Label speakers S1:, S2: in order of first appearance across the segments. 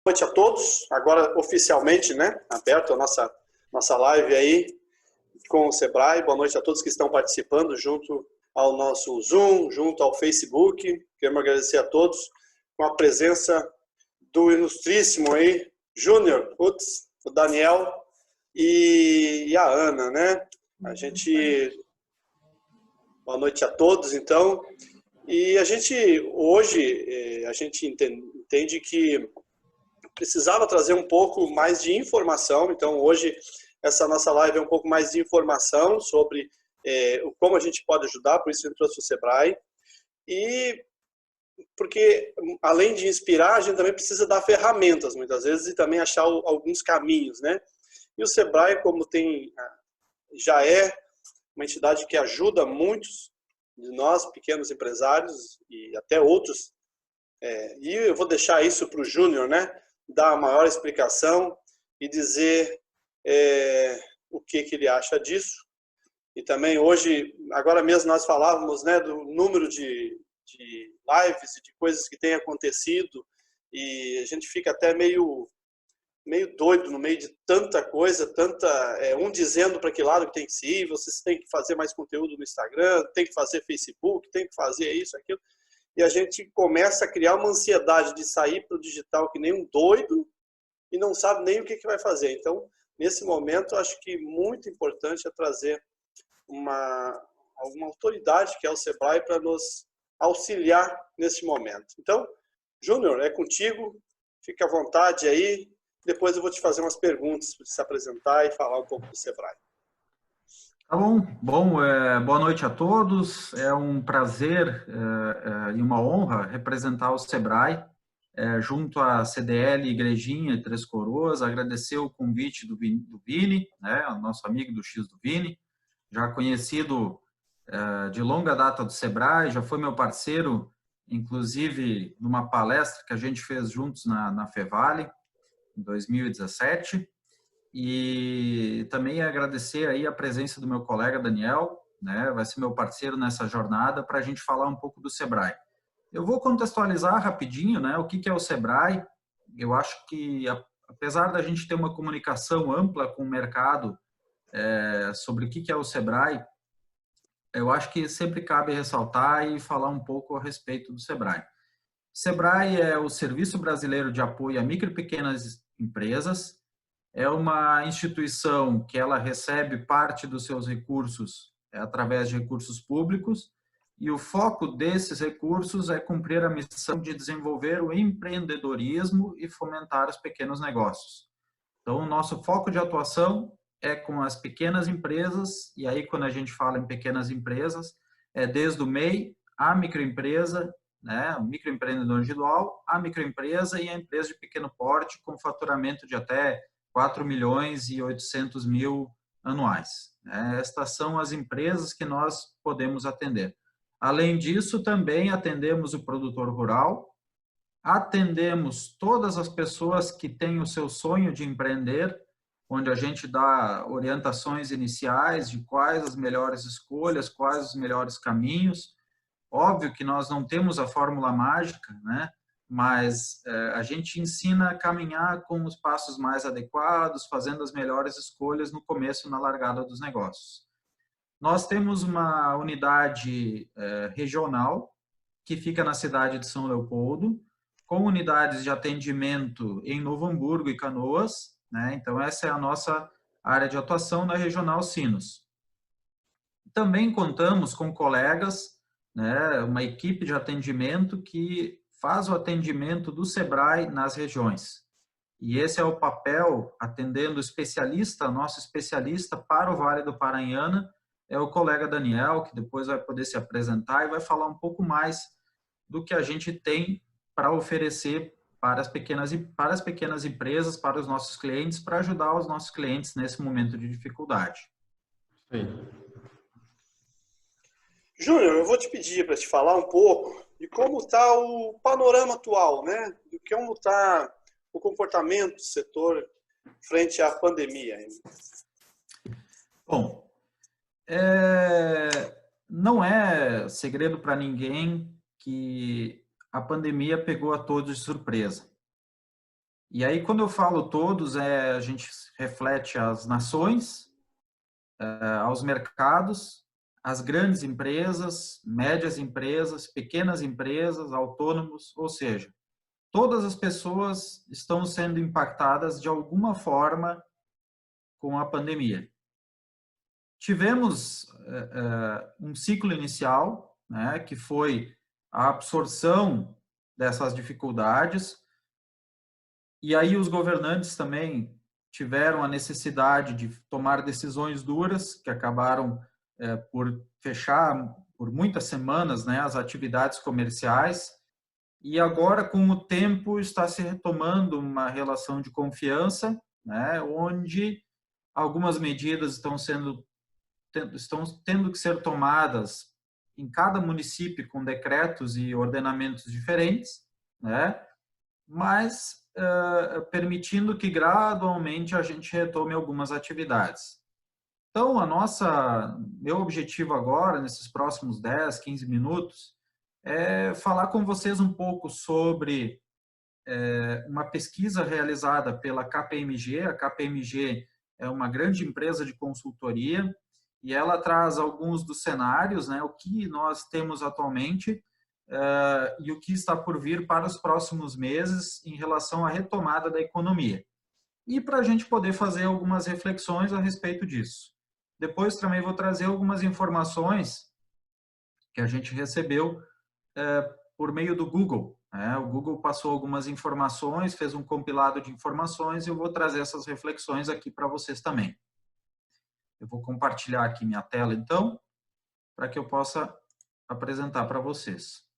S1: Boa noite a todos. Agora, oficialmente, né, aberto a nossa live aí com o Sebrae. Boa noite a todos que estão participando junto ao nosso Zoom, junto ao Facebook. Queremos agradecer a todos com a presença do ilustríssimo aí, Júnior Utz, o Daniel e a Ana, né? Boa noite a todos, então. E hoje, a gente entende que precisava trazer um pouco mais de informação, então hoje essa nossa live é um pouco mais de informação sobre como a gente pode ajudar, por isso a gente trouxe o Sebrae, e porque além de inspirar, a gente também precisa dar ferramentas, muitas vezes, e também achar alguns caminhos, né? E o Sebrae, como já é uma entidade que ajuda muitos de nós, pequenos empresários, e até outros, e eu vou deixar isso para o Júnior, né? Dar a maior explicação e dizer o que ele acha disso. E também hoje, agora mesmo nós falávamos, né, do número de lives e de coisas que têm acontecido, e a gente fica até meio doido no meio de tanta coisa, um dizendo para que lado que tem que ir, vocês têm que fazer mais conteúdo no Instagram, tem que fazer Facebook, tem que fazer isso, aquilo. E a gente começa a criar uma ansiedade de sair para o digital que nem um doido e não sabe nem o que vai fazer. Então, nesse momento, acho que muito importante é trazer alguma autoridade, que é o Sebrae, para nos auxiliar nesse momento. Então, Júnior, é contigo, fica à vontade aí, depois eu vou te fazer umas perguntas para se apresentar e falar um pouco do Sebrae.
S2: Tá bom. Boa noite a todos. É um prazer e uma honra representar o Sebrae junto à CDL Igrejinha e Três Coroas. Agradecer o convite do Vini, né, o nosso amigo do X do Vini, já conhecido de longa data do Sebrae, já foi meu parceiro, inclusive numa palestra que a gente fez juntos na Fevale, em 2017. E também agradecer aí a presença do meu colega Daniel, né, vai ser meu parceiro nessa jornada para a gente falar um pouco do Sebrae. Eu vou contextualizar rapidinho, né, o que é o Sebrae. Eu acho que, apesar da gente ter uma comunicação ampla com o mercado sobre o que é o Sebrae, eu acho que sempre cabe ressaltar e falar um pouco a respeito do Sebrae. O Sebrae é o Serviço Brasileiro de Apoio a Micro e Pequenas Empresas. É uma instituição que ela recebe parte dos seus recursos através de recursos públicos, e o foco desses recursos é cumprir a missão de desenvolver o empreendedorismo e fomentar os pequenos negócios. Então, o nosso foco de atuação é com as pequenas empresas, e aí quando a gente fala em pequenas empresas, é desde o MEI, a microempresa, né, o microempreendedor individual, a microempresa e a empresa de pequeno porte com faturamento de até 4 milhões e 800 mil anuais. Estas são as empresas que nós podemos atender. Além disso, também atendemos o produtor rural, atendemos todas as pessoas que têm o seu sonho de empreender, onde a gente dá orientações iniciais de quais as melhores escolhas, quais os melhores caminhos. Óbvio que nós não temos a fórmula mágica, né? Mas a gente ensina a caminhar com os passos mais adequados, fazendo as melhores escolhas no começo e na largada dos negócios. Nós temos uma unidade regional que fica na cidade de São Leopoldo, com unidades de atendimento em Novo Hamburgo e Canoas, né? Então essa é a nossa área de atuação na Regional Sinos. Também contamos com colegas, né, uma equipe de atendimento que faz o atendimento do Sebrae nas regiões. E esse é o papel, atendendo o especialista, nosso especialista para o Vale do Paranhana, é o colega Daniel, que depois vai poder se apresentar e vai falar um pouco mais do que a gente tem para oferecer para as pequenas empresas, para os nossos clientes, para ajudar os nossos clientes nesse momento de dificuldade.
S3: Sim.
S1: Júnior, eu vou te pedir para te falar um pouco de como está o panorama atual, né? De como está o comportamento do setor frente à pandemia.
S2: Bom, não é segredo para ninguém que a pandemia pegou a todos de surpresa. E aí, quando eu falo todos, a gente reflete as nações, aos mercados, as grandes empresas, médias empresas, pequenas empresas, autônomos, ou seja, todas as pessoas estão sendo impactadas de alguma forma com a pandemia. Tivemos um ciclo inicial, né, que foi a absorção dessas dificuldades, e aí os governantes também tiveram a necessidade de tomar decisões duras, que acabaram por fechar por muitas semanas, né, as atividades comerciais, e agora, com o tempo, está se retomando uma relação de confiança, né, onde algumas medidas estão tendo que ser tomadas em cada município com decretos e ordenamentos diferentes, né, mas permitindo que gradualmente a gente retome algumas atividades. Então, meu objetivo agora, nesses próximos 10, 15 minutos, é falar com vocês um pouco sobre uma pesquisa realizada pela KPMG. A KPMG é uma grande empresa de consultoria e ela traz alguns dos cenários, né, o que nós temos atualmente e o que está por vir para os próximos meses em relação à retomada da economia. E para a gente poder fazer algumas reflexões a respeito disso. Depois também vou trazer algumas informações que a gente recebeu por meio do Google. O Google passou algumas informações, fez um compilado de informações e eu vou trazer essas reflexões aqui para vocês também. Eu vou compartilhar aqui minha tela, então, para que eu possa apresentar para vocês.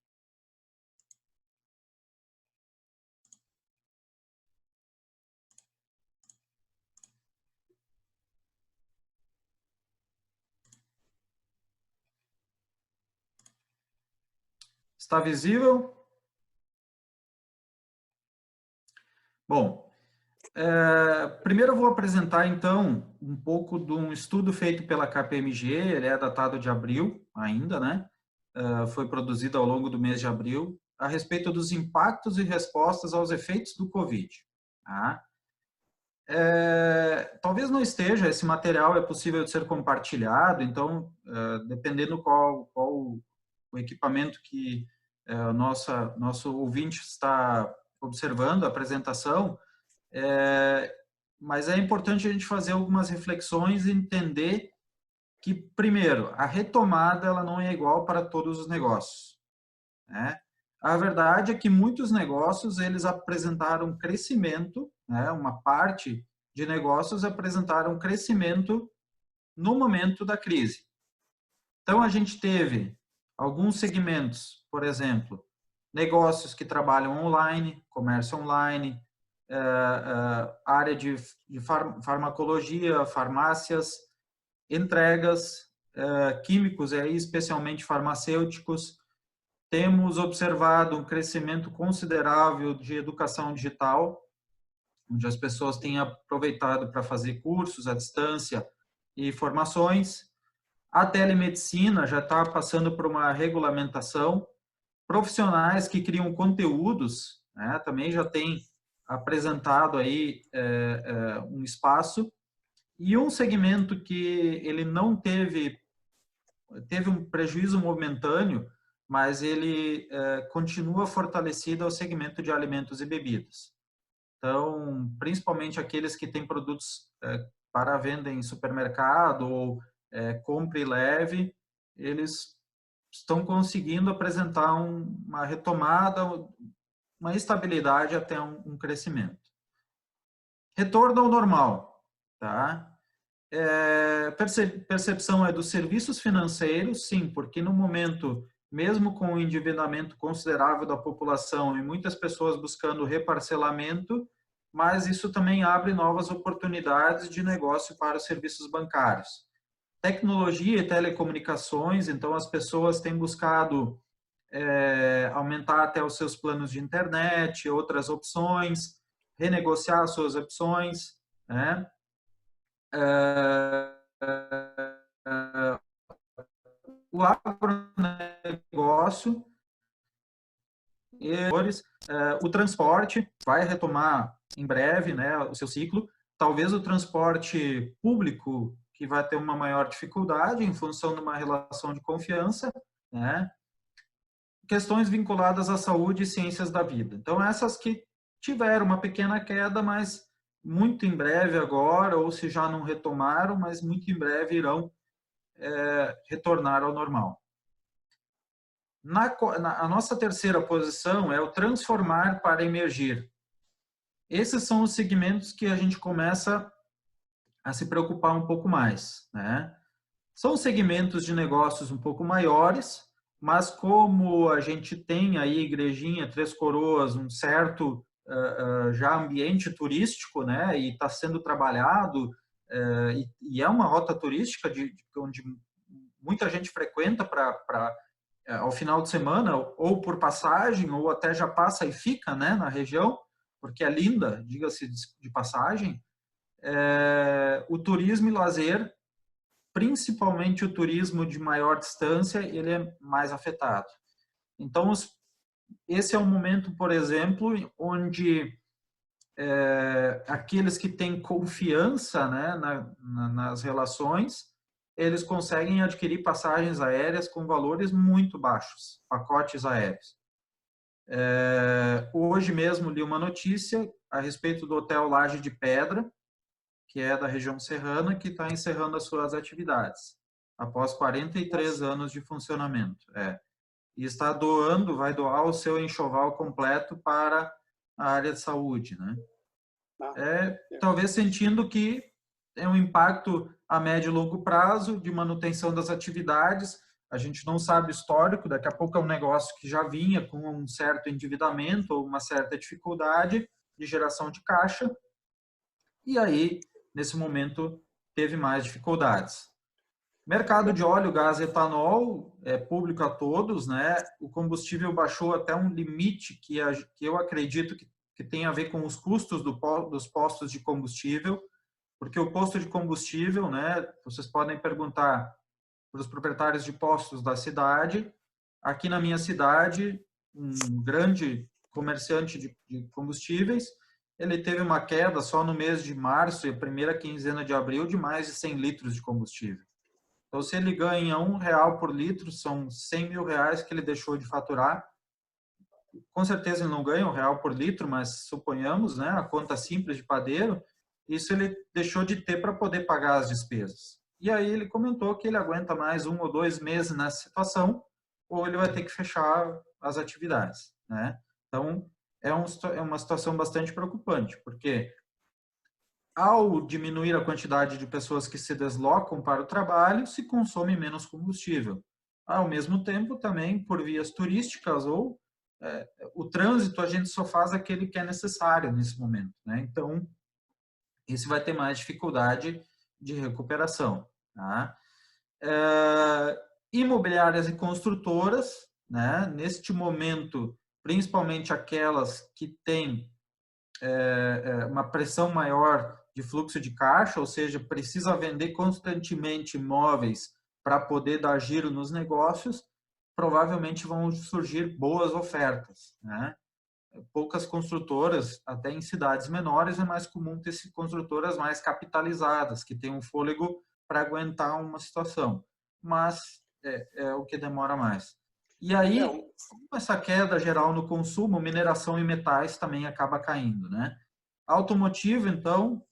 S2: Está visível? Bom, primeiro eu vou apresentar, então, um pouco de um estudo feito pela KPMG, ele é datado de abril ainda, né? Foi produzido ao longo do mês de abril, a respeito dos impactos e respostas aos efeitos do Covid. Tá? Talvez não esteja, esse material é possível de ser compartilhado, então, dependendo qual o equipamento que nosso ouvinte está observando, a apresentação, mas é importante a gente fazer algumas reflexões e entender que, primeiro, a retomada ela não é igual para todos os negócios, né? A verdade é que muitos negócios eles apresentaram crescimento, né? Uma parte de negócios apresentaram crescimento no momento da crise. Então, a gente teve alguns segmentos, por exemplo, negócios que trabalham online, comércio online, área de farmacologia, farmácias, entregas, químicos, especialmente farmacêuticos. Temos observado um crescimento considerável de educação digital, onde as pessoas têm aproveitado para fazer cursos à distância e formações. A telemedicina já está passando por uma regulamentação. Profissionais que criam conteúdos, né, também já têm apresentado aí um espaço. E um segmento que ele não teve um prejuízo momentâneo, mas ele continua fortalecido ao segmento de alimentos e bebidas. Então, principalmente aqueles que têm produtos para venda em supermercado ou compra e leve, eles estão conseguindo apresentar uma retomada, uma estabilidade até um crescimento. Retorno ao normal, tá? Percepção dos serviços financeiros, sim, porque no momento, mesmo com o endividamento considerável da população e muitas pessoas buscando reparcelamento, mas isso também abre novas oportunidades de negócio para os serviços bancários. Tecnologia e telecomunicações, então as pessoas têm buscado aumentar até os seus planos de internet, outras opções, renegociar suas opções, né? O agronegócio, O transporte vai retomar em breve, né, o seu ciclo. Talvez o transporte público que vai ter uma maior dificuldade em função de uma relação de confiança, né? Questões vinculadas à saúde e ciências da vida. Então, essas que tiveram uma pequena queda, mas muito em breve agora, ou se já não retomaram, mas muito em breve irão retornar ao normal. A nossa terceira posição é o transformar para emergir. Esses são os segmentos que a gente começa a se preocupar um pouco mais, né? São segmentos de negócios um pouco maiores, mas como a gente tem aí Igrejinha, Três Coroas, um certo já ambiente turístico, né? E está sendo trabalhado, e é uma rota turística onde muita gente frequenta ao final de semana, ou por passagem, ou até já passa e fica, né, na região, porque é linda, diga-se de passagem. O turismo e lazer, principalmente o turismo de maior distância, ele é mais afetado. Então, esse é um momento, por exemplo, onde aqueles que têm confiança, né, nas relações, eles conseguem adquirir passagens aéreas com valores muito baixos, pacotes aéreos. Hoje mesmo li uma notícia a respeito do Hotel Laje de Pedra, que é da região serrana, que está encerrando as suas atividades, após 43 anos de funcionamento. E está vai doar o seu enxoval completo para a área de saúde, né? Talvez sentindo que é um impacto a médio e longo prazo de manutenção das atividades. A gente não sabe o histórico, daqui a pouco é um negócio que já vinha com um certo endividamento ou uma certa dificuldade de geração de caixa, e aí, nesse momento, teve mais dificuldades. Mercado de óleo, gás e etanol é público a todos, né? O combustível baixou até um limite que eu acredito que tem a ver com os custos dos postos de combustível, porque o posto de combustível, né, vocês podem perguntar para os proprietários de postos da cidade. Aqui na minha cidade, um grande comerciante de combustíveis, ele teve uma queda só no mês de março e a primeira quinzena de abril de mais de 100 litros de combustível. Então, se ele ganha R$1 por litro, são 100 mil reais que ele deixou de faturar. Com certeza ele não ganha R$1 por litro, mas suponhamos, né, a conta simples de padeiro, isso ele deixou de ter para poder pagar as despesas. E aí ele comentou que ele aguenta mais 1 ou 2 meses nessa situação, ou ele vai ter que fechar as atividades, né? Então, é uma situação bastante preocupante, porque ao diminuir a quantidade de pessoas que se deslocam para o trabalho, se consome menos combustível. Ao mesmo tempo, também, por vias turísticas ou o trânsito, a gente só faz aquele que é necessário nesse momento, né? Então, esse vai ter mais dificuldade de recuperação, tá? Imobiliárias e construtoras, né? Neste momento, principalmente aquelas que têm uma pressão maior de fluxo de caixa, ou seja, precisa vender constantemente imóveis para poder dar giro nos negócios, provavelmente vão surgir boas ofertas, né? Poucas construtoras, até em cidades menores, é mais comum ter construtoras mais capitalizadas, que têm um fôlego para aguentar uma situação, mas é o que demora mais. E aí, com essa queda geral no consumo, mineração e metais também acaba caindo, né? Automotivo, então,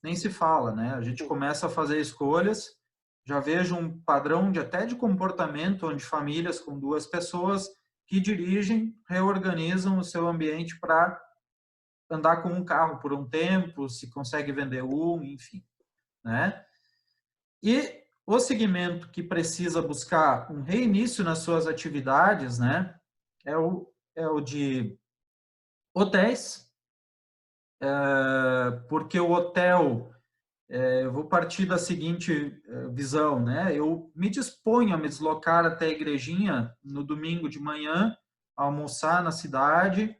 S2: nem se fala, né? A gente começa a fazer escolhas, já vejo um padrão até de comportamento, onde famílias com 2 pessoas que dirigem, reorganizam o seu ambiente para andar com um carro por um tempo, se consegue vender um, enfim, né? E o segmento que precisa buscar um reinício nas suas atividades, né, é o de hotéis, porque o hotel, eu vou partir da seguinte visão, né, eu me disponho a me deslocar até a Igrejinha no domingo de manhã, almoçar na cidade,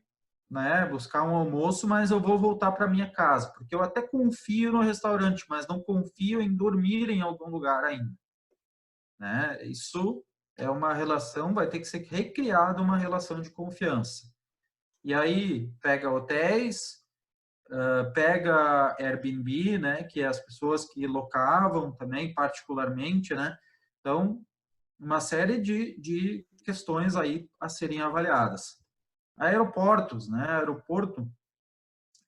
S2: né, buscar um almoço, mas eu vou voltar para minha casa, porque eu até confio no restaurante, mas não confio em dormir em algum lugar ainda, né? Isso é uma relação, vai ter que ser recriada uma relação de confiança. E aí pega hotéis, pega Airbnb, né, que é as pessoas que locavam também particularmente, né? Então, uma série de questões aí a serem avaliadas. Aeroportos, né? Aeroporto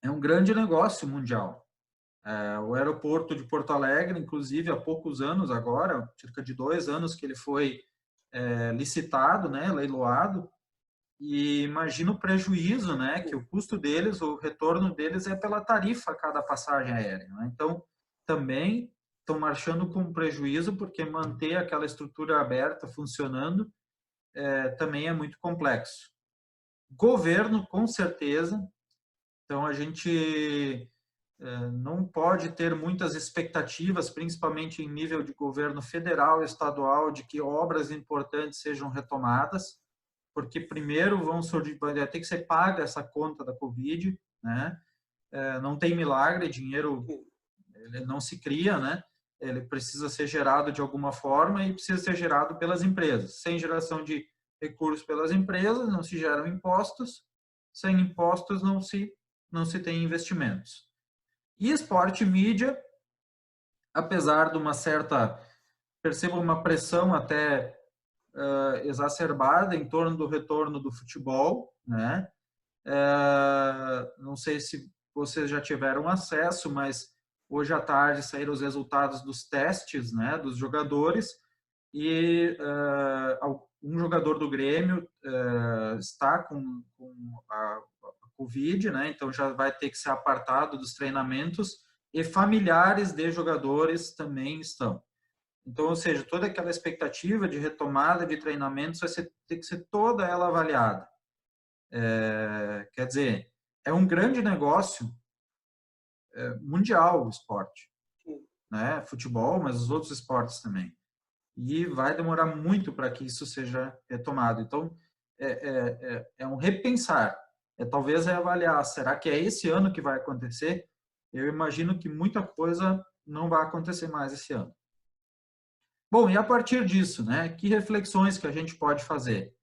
S2: é um grande negócio mundial. O aeroporto de Porto Alegre, inclusive, há poucos anos agora, cerca de 2 anos que ele foi licitado, né, leiloado, e imagina o prejuízo, né, que o custo deles, o retorno deles é pela tarifa a cada passagem aérea. Né? Então, também estão marchando com prejuízo, porque manter aquela estrutura aberta funcionando também é muito complexo. Governo, com certeza. Então, a gente não pode ter muitas expectativas, principalmente em nível de governo federal e estadual, de que obras importantes sejam retomadas, porque primeiro vai ter que ser paga essa conta da Covid, né? Não tem milagre, dinheiro ele não se cria, né? Ele precisa ser gerado de alguma forma e precisa ser gerado pelas empresas. Sem geração de recursos pelas empresas, não se geram impostos. Sem impostos, não se tem investimentos. E esporte e mídia, apesar de uma certa, percebo uma pressão até exacerbada em torno do retorno do futebol, né? Não sei se vocês já tiveram acesso, mas hoje à tarde saíram os resultados dos testes, né, dos jogadores, e um jogador do Grêmio está com a Covid, né, então já vai ter que ser apartado dos treinamentos, e familiares de jogadores também estão. Então, ou seja, toda aquela expectativa de retomada de treinamentos vai ter que ser toda ela avaliada. Quer dizer, é um grande negócio mundial o esporte, né? Futebol, mas os outros esportes também. E vai demorar muito para que isso seja retomado. Então, é um repensar. Talvez avaliar, será que é esse ano que vai acontecer? Eu imagino que muita coisa não vai acontecer mais esse ano. Bom, e a partir disso, né, que reflexões que a gente pode fazer?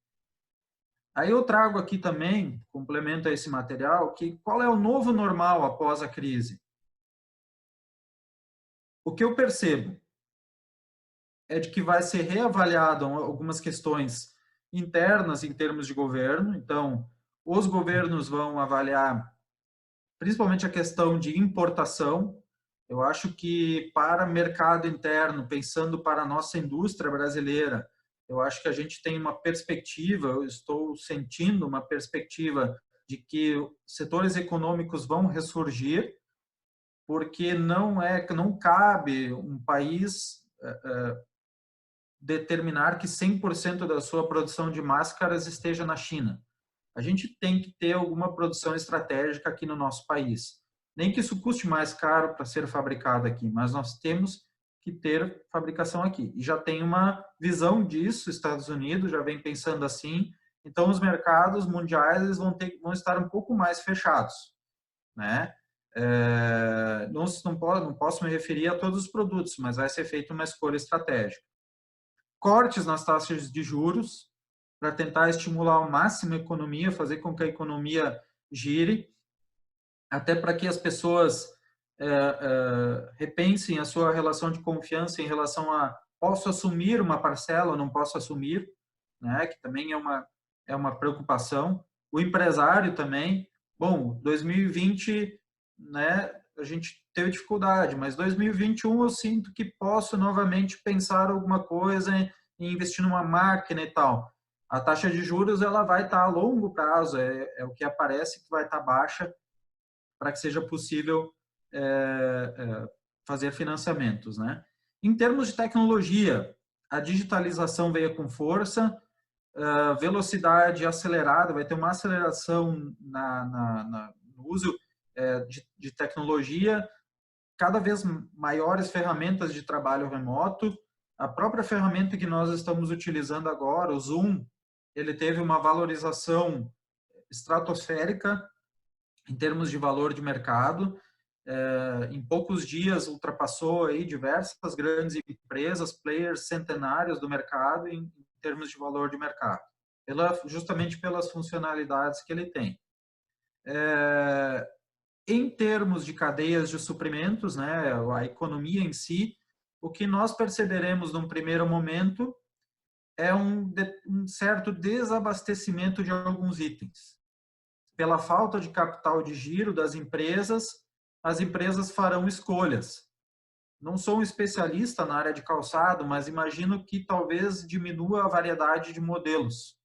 S2: Aí eu trago aqui também, complemento a esse material, que qual é o novo normal após a crise? O que eu percebo é de que vai ser reavaliado algumas questões internas em termos de governo. Então, os governos vão avaliar principalmente a questão de importação. Eu acho que para mercado interno, pensando para a nossa indústria brasileira, eu acho que a gente tem uma perspectiva, eu estou sentindo uma perspectiva de que setores econômicos vão ressurgir, porque não cabe um país determinar que 100% da sua produção de máscaras esteja na China. A gente tem que ter alguma produção estratégica aqui no nosso país. Nem que isso custe mais caro para ser fabricado aqui, mas nós temos que ter fabricação aqui. E já tem uma visão disso, Estados Unidos já vem pensando assim, então os mercados mundiais eles vão estar um pouco mais fechados, né? Não posso me referir a todos os produtos, mas vai ser feita uma escolha estratégica. Cortes nas taxas de juros, para tentar estimular ao máximo a economia, fazer com que a economia gire, até para que as pessoas repensem a sua relação de confiança em relação a posso assumir uma parcela ou não posso assumir, né? Que também é uma preocupação. O empresário também. Bom, 2020, né, a gente teve dificuldade, mas 2021 eu sinto que posso novamente pensar alguma coisa em investir numa máquina e tal. A taxa de juros ela vai estar a longo prazo, o que aparece que vai estar baixa para que seja possível fazer financiamentos, né? Em termos de tecnologia, a digitalização veio com força, velocidade acelerada, vai ter uma aceleração no uso de tecnologia, cada vez maiores ferramentas de trabalho remoto. A própria ferramenta que nós estamos utilizando agora, o Zoom, ele teve uma valorização estratosférica em termos de valor de mercado. Em poucos dias ultrapassou aí diversas grandes empresas, players centenários do mercado em termos de valor de mercado, justamente pelas funcionalidades que ele tem. Em termos de cadeias de suprimentos, né, a economia em si, o que nós perceberemos num primeiro momento é um certo desabastecimento de alguns itens. Pela falta de capital de giro das empresas, as empresas farão escolhas. Não sou um especialista na área de calçado, mas imagino que talvez diminua a variedade de modelos,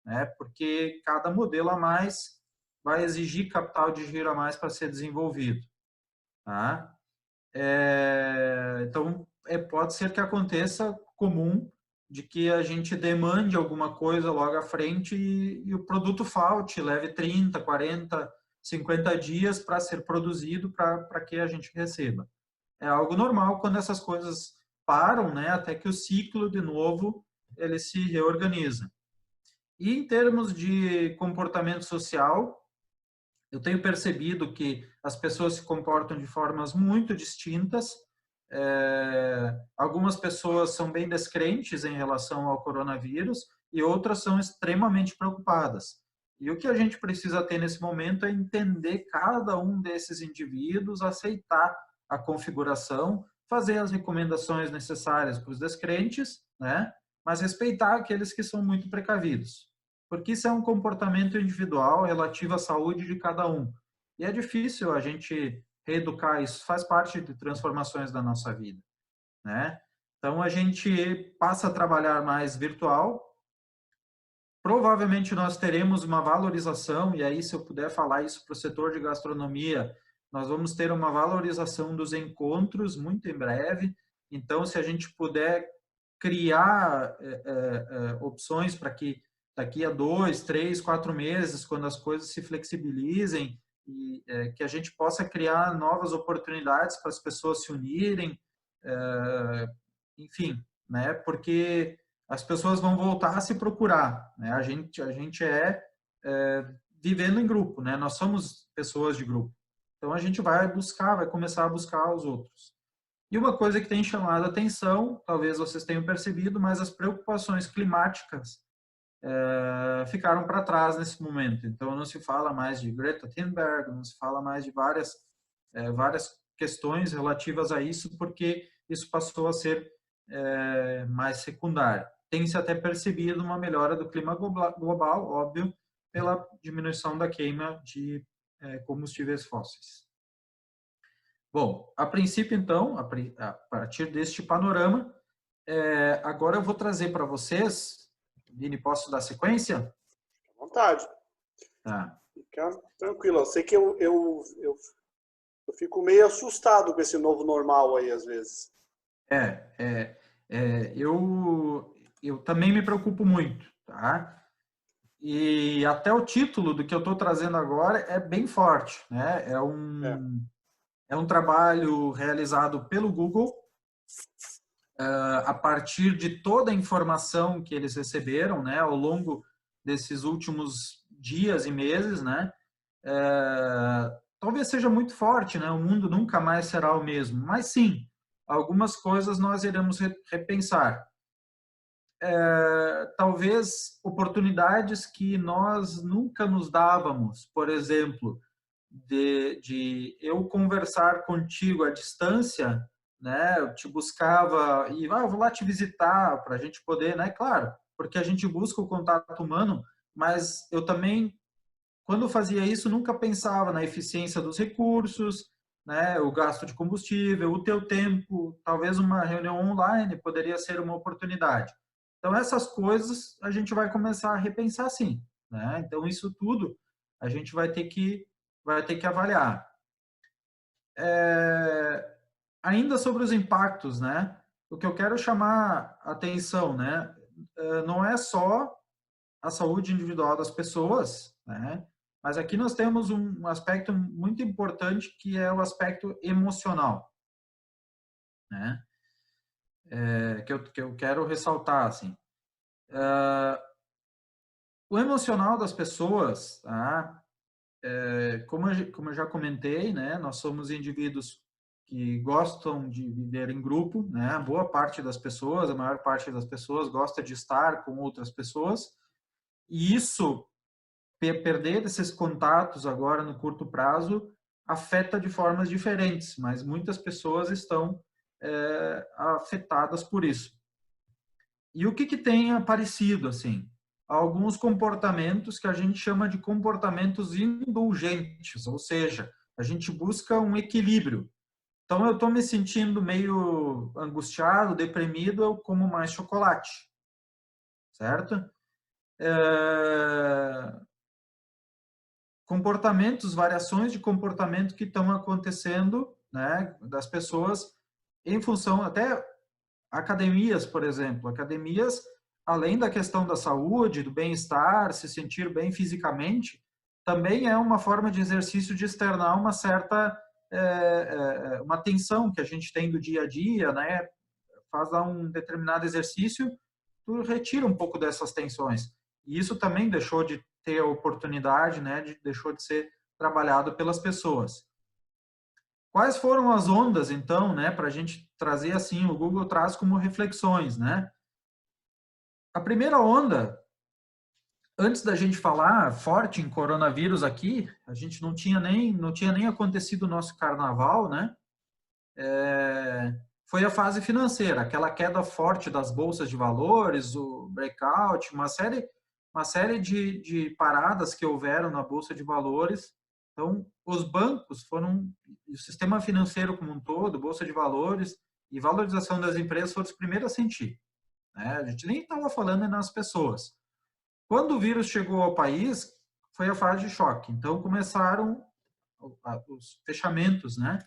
S2: né? Porque cada modelo a mais vai exigir capital de giro a mais para ser desenvolvido. Tá? Então, pode ser que aconteça comum de que a gente demande alguma coisa logo à frente e o produto falte, leve 30, 40, 50 dias para ser produzido para que a gente receba. É algo normal quando essas coisas param, né, até que o ciclo, de novo, ele se reorganiza. E em termos de comportamento social, eu tenho percebido que as pessoas se comportam de formas muito distintas. Algumas pessoas são bem descrentes em relação ao coronavírus e outras são extremamente preocupadas. E o que a gente precisa ter nesse momento é entender cada um desses indivíduos, aceitar a configuração, fazer as recomendações necessárias para os descrentes, né? Mas respeitar aqueles que são muito precavidos. Porque isso é um comportamento individual relativo à saúde de cada um. E é difícil a gente reeducar isso, faz parte de transformações da nossa vida, né? Então, a gente passa a trabalhar mais virtual. Provavelmente nós teremos uma valorização, e aí se eu puder falar isso para o setor de gastronomia, nós vamos ter uma valorização dos encontros muito em breve. Então, se a gente puder criar opções para que daqui a 2, 3, 4 meses, quando as coisas se flexibilizem, e que a gente possa criar novas oportunidades para as pessoas se unirem, enfim, né? Porque as pessoas vão voltar a se procurar, né? A gente vivendo em grupo, né? Nós somos pessoas de grupo. Então a gente vai começar a buscar os outros. E uma coisa que tem chamado a atenção, talvez vocês tenham percebido, mas as preocupações climáticas ficaram para trás nesse momento. Então não se fala mais de Greta Thunberg, não se fala mais de várias questões relativas a isso, porque isso passou a ser mais secundário. Tem-se até percebido uma melhora do clima global, óbvio, pela diminuição da queima de combustíveis fósseis. Bom, a princípio, então, a partir deste panorama, agora eu vou trazer para vocês. Vini, posso dar sequência?
S1: À vontade.
S2: Tá.
S1: Fica tranquilo. Eu sei que eu fico meio assustado com esse novo normal aí, às vezes.
S2: Eu também me preocupo muito, tá? E até o título do que eu estou trazendo agora é bem forte, né? É um trabalho realizado pelo Google, a partir de toda a informação que eles receberam, né, ao longo desses últimos dias e meses, né? Talvez seja muito forte, né? O mundo nunca mais será o mesmo, mas sim, algumas coisas nós iremos repensar. Talvez oportunidades que nós nunca nos dávamos, por exemplo, de eu conversar contigo à distância, né? Eu te buscava e eu vou lá te visitar para a gente poder, né? Claro, porque a gente busca o contato humano, mas eu também, quando fazia isso, nunca pensava na eficiência dos recursos, né? O gasto de combustível, o teu tempo, talvez uma reunião online poderia ser uma oportunidade. Então, essas coisas a gente vai começar a repensar sim, né? Então, isso tudo a gente vai ter que avaliar. Ainda sobre os impactos, né? O que eu quero chamar a atenção, né? Não é só a saúde individual das pessoas, né? Mas aqui nós temos um aspecto muito importante que é o aspecto emocional, né? Que eu quero ressaltar, assim. O emocional das pessoas, tá? Como eu já comentei, né? Nós somos indivíduos que gostam de viver em grupo, né? A boa parte das pessoas, a maior parte das pessoas gosta de estar com outras pessoas, e isso, perder esses contatos agora no curto prazo, afeta de formas diferentes, mas muitas pessoas estão afetadas por isso. E o que tem aparecido, assim? Alguns comportamentos que a gente chama de comportamentos indulgentes, ou seja, a gente busca um equilíbrio. Então, eu estou me sentindo meio angustiado, deprimido, eu como mais chocolate, certo? Comportamentos, variações de comportamento que estão acontecendo, né, das pessoas em função, até academias, por exemplo. Academias, além da questão da saúde, do bem-estar, se sentir bem fisicamente, também é uma forma de exercício de externar uma certa uma tensão que a gente tem do dia a dia, né? Faz um determinado exercício, tu retira um pouco dessas tensões. E isso também deixou de ter a oportunidade, né? Deixou de ser trabalhado pelas pessoas. Quais foram as ondas, então, né? Para a gente trazer assim, o Google traz como reflexões, né? A primeira onda, antes da gente falar forte em coronavírus aqui, a gente não tinha nem acontecido o nosso carnaval, né? Foi a fase financeira, aquela queda forte das bolsas de valores, o breakout, uma série de paradas que houveram na bolsa de valores. Então, os bancos foram, o sistema financeiro como um todo, bolsa de valores e valorização das empresas foram os primeiros a sentir, né? A gente nem estava falando nas pessoas. Quando o vírus chegou ao país, foi a fase de choque. Então, começaram os fechamentos, né?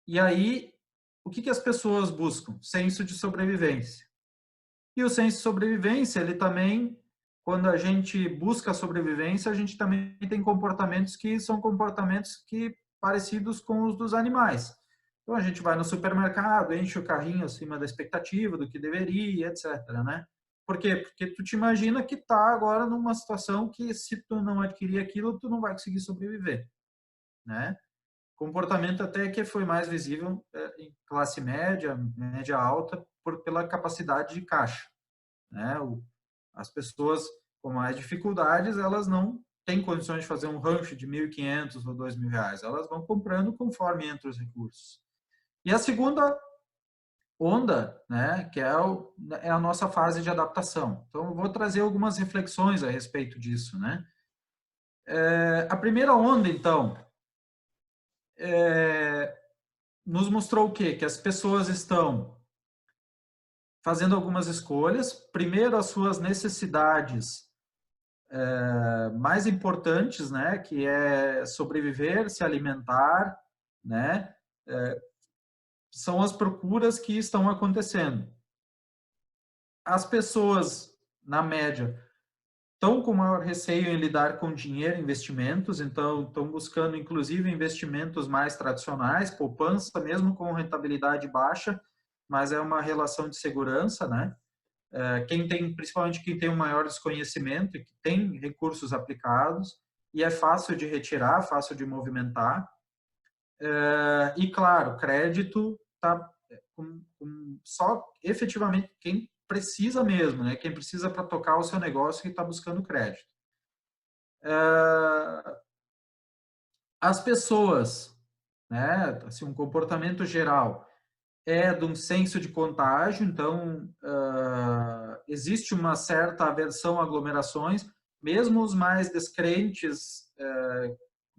S2: E aí, o que as pessoas buscam? Senso de sobrevivência. E o senso de sobrevivência, ele também, quando a gente busca a sobrevivência, a gente também tem comportamentos que são comportamentos parecidos com os dos animais. Então, a gente vai no supermercado, enche o carrinho acima da expectativa, do que deveria, etc., né? Por quê? Porque tu te imagina que tá agora numa situação que, se tu não adquirir aquilo, tu não vai conseguir sobreviver, né? Comportamento até que foi mais visível em classe média, média alta, pela capacidade de caixa, né? As pessoas com mais dificuldades, elas não têm condições de fazer um rancho de R$1.500 ou R$2.000, elas vão comprando conforme entram os recursos. E a segunda onda, né, que é a nossa fase de adaptação. Então, eu vou trazer algumas reflexões a respeito disso, né? A primeira onda, então, nos mostrou o quê? Que as pessoas estão fazendo algumas escolhas. Primeiro, as suas necessidades mais importantes, né? Que é sobreviver, se alimentar, né? São as procuras que estão acontecendo. As pessoas, na média, estão com maior receio em lidar com dinheiro, investimentos, então estão buscando, inclusive, investimentos mais tradicionais, poupança, mesmo com rentabilidade baixa, mas é uma relação de segurança, né? Principalmente quem tem um maior desconhecimento e que tem recursos aplicados, e é fácil de retirar, fácil de movimentar. E, claro, crédito está só efetivamente quem precisa mesmo, né? Quem precisa para tocar o seu negócio que está buscando crédito. As pessoas, né? Assim, um comportamento geral é de um senso de contágio, então existe uma certa aversão a aglomerações, mesmo os mais descrentes,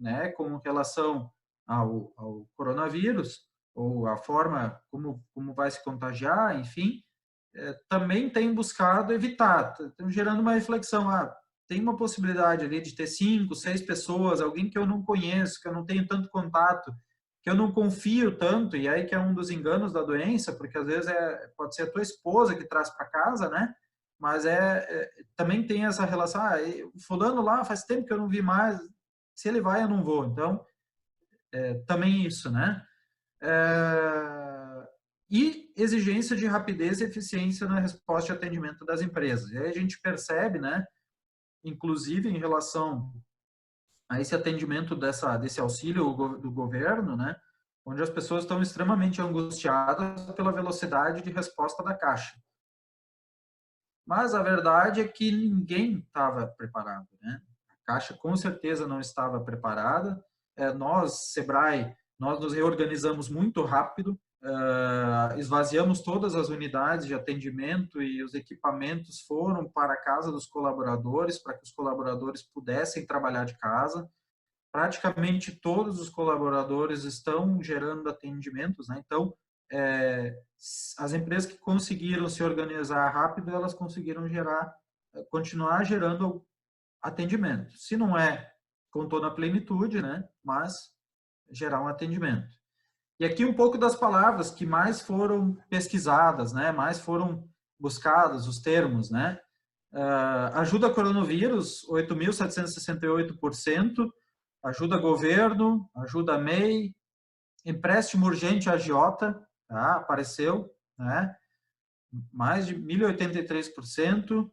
S2: né? Com relação ao coronavírus, ou a forma como vai se contagiar, enfim, também tem buscado evitar. Estão gerando uma reflexão, tem uma possibilidade ali de ter 5, 6 pessoas, alguém que eu não conheço, que eu não tenho tanto contato, que eu não confio tanto, e aí que é um dos enganos da doença, porque às vezes pode ser a tua esposa que traz para casa, né? Mas também tem essa relação, fulano lá faz tempo que eu não vi mais, se ele vai eu não vou. Então, também isso, né? E exigência de rapidez e eficiência na resposta de atendimento das empresas. E aí a gente percebe, né, inclusive em relação a esse atendimento desse auxílio do governo, né, onde as pessoas estão extremamente angustiadas pela velocidade de resposta da Caixa. Mas a verdade é que ninguém estava preparado, né? A Caixa com certeza não estava preparada. Nós, Sebrae, nós nos reorganizamos muito rápido, esvaziamos todas as unidades de atendimento e os equipamentos foram para a casa dos colaboradores, para que os colaboradores pudessem trabalhar de casa. Praticamente todos os colaboradores estão gerando atendimentos, né? Então, as empresas que conseguiram se organizar rápido, elas conseguiram continuar gerando atendimento. Se não com toda a plenitude, né? Mas gerar um atendimento. E aqui um pouco das palavras que mais foram pesquisadas, né? Mais foram buscadas, os termos, né? Ajuda coronavírus, 8.768%. Ajuda governo, ajuda MEI, empréstimo urgente agiota, tá? Apareceu, né? Mais de 1.083%.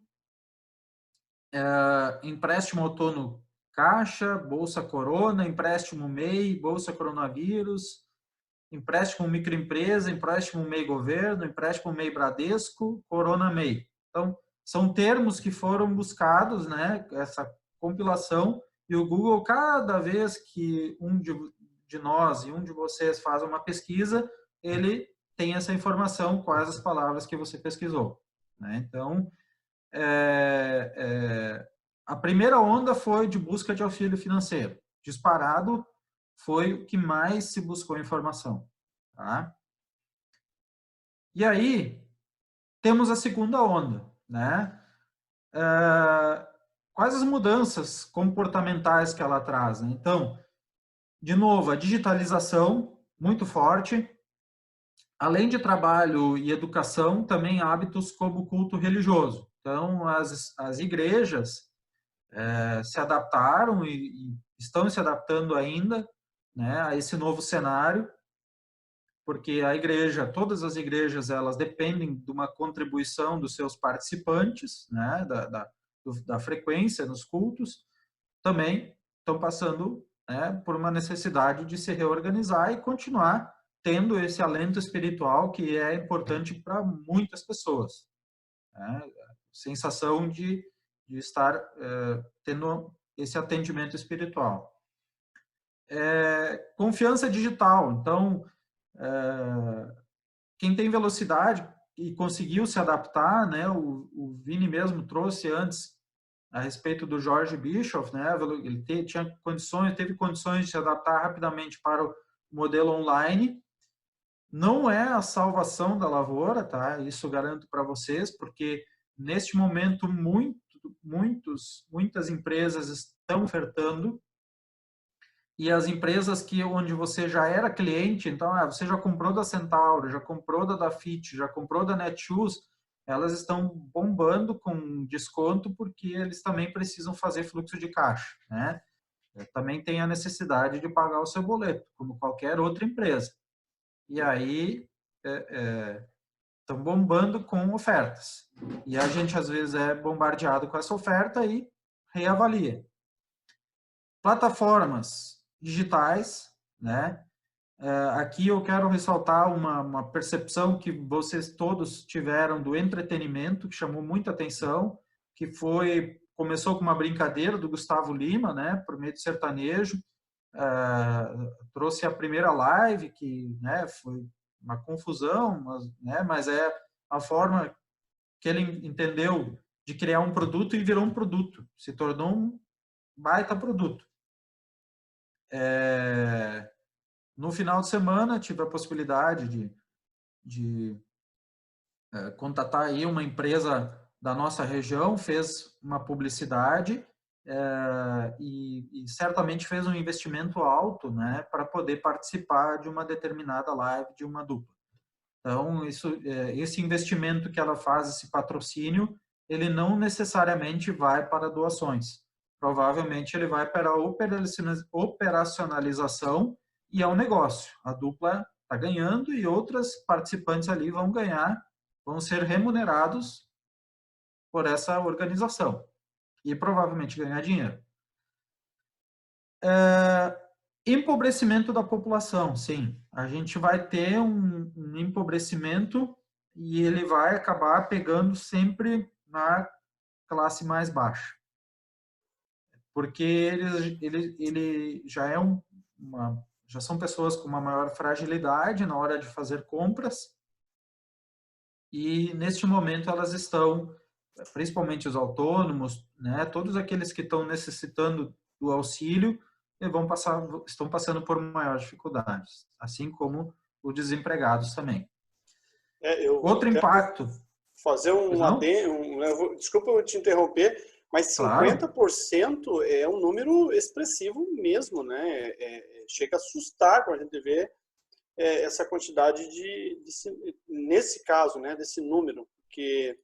S2: Empréstimo autônomo Caixa, Bolsa Corona, empréstimo MEI, Bolsa Coronavírus, empréstimo microempresa, empréstimo MEI governo, empréstimo MEI Bradesco, Corona MEI. Então, são termos que foram buscados, né? Essa compilação. E o Google, cada vez que um de nós e um de vocês faz uma pesquisa, ele tem essa informação, quais as palavras que você pesquisou, né? Então, a primeira onda foi de busca de auxílio financeiro. Disparado foi o que mais se buscou informação, tá? E aí, temos a segunda onda, né? Quais as mudanças comportamentais que ela traz, né? Então, de novo, a digitalização muito forte, além de trabalho e educação, também hábitos como culto religioso. Então, as igrejas se adaptaram e estão se adaptando ainda, né, a esse novo cenário, porque todas as igrejas, elas dependem de uma contribuição dos seus participantes, né, da frequência nos cultos, também estão passando, né, por uma necessidade de se reorganizar e continuar tendo esse alento espiritual que é importante para muitas pessoas, né? Sensação de estar tendo esse atendimento espiritual. Confiança digital. Então, quem tem velocidade e conseguiu se adaptar, né? O Vini mesmo trouxe antes a respeito do George Bischoff, né? Ele teve condições de se adaptar rapidamente para o modelo online. Não é a salvação da lavoura, tá? Isso garanto para vocês, porque neste momento muitas empresas estão ofertando, e as empresas onde você já era cliente, então você já comprou da Centauro, já comprou da Dafit, já comprou da Netshoes, elas estão bombando com desconto porque eles também precisam fazer fluxo de caixa, né? Também tem a necessidade de pagar o seu boleto, como qualquer outra empresa. E aí estão bombando com ofertas. E a gente, às vezes, é bombardeado com essa oferta e reavalia. Plataformas digitais, né? Aqui eu quero ressaltar uma percepção que vocês todos tiveram do entretenimento, que chamou muita atenção, que começou com uma brincadeira do Gustavo Lima, né, por meio do sertanejo, trouxe a primeira live, que, né, foi uma confusão, mas é a forma que ele entendeu de criar um produto e virou um produto, se tornou um baita produto. No final de semana, tive a possibilidade de contatar aí uma empresa da nossa região, fez uma publicidade e certamente fez um investimento alto, né, para poder participar de uma determinada live de uma dupla. Então, esse investimento que ela faz, esse patrocínio, ele não necessariamente vai para doações. Provavelmente ele vai para a operacionalização e ao negócio. A dupla está ganhando e outras participantes ali vão ser remunerados por essa organização e provavelmente ganhar dinheiro. Empobrecimento da população, sim. A gente vai ter um empobrecimento e ele vai acabar pegando sempre na classe mais baixa. Porque ele já é já são pessoas com uma maior fragilidade na hora de fazer compras e neste momento elas estão, principalmente os autônomos, né, todos aqueles que estão necessitando do auxílio, estão passando por maiores dificuldades, assim como os desempregados também.
S1: Eu
S2: Outro
S1: até vou
S2: impacto.
S1: fazer um adendo, desculpa eu te interromper, mas
S2: Claro.
S1: 50% é um número expressivo mesmo, né? Chega a assustar quando a gente vê essa quantidade nesse caso, né, desse número, porque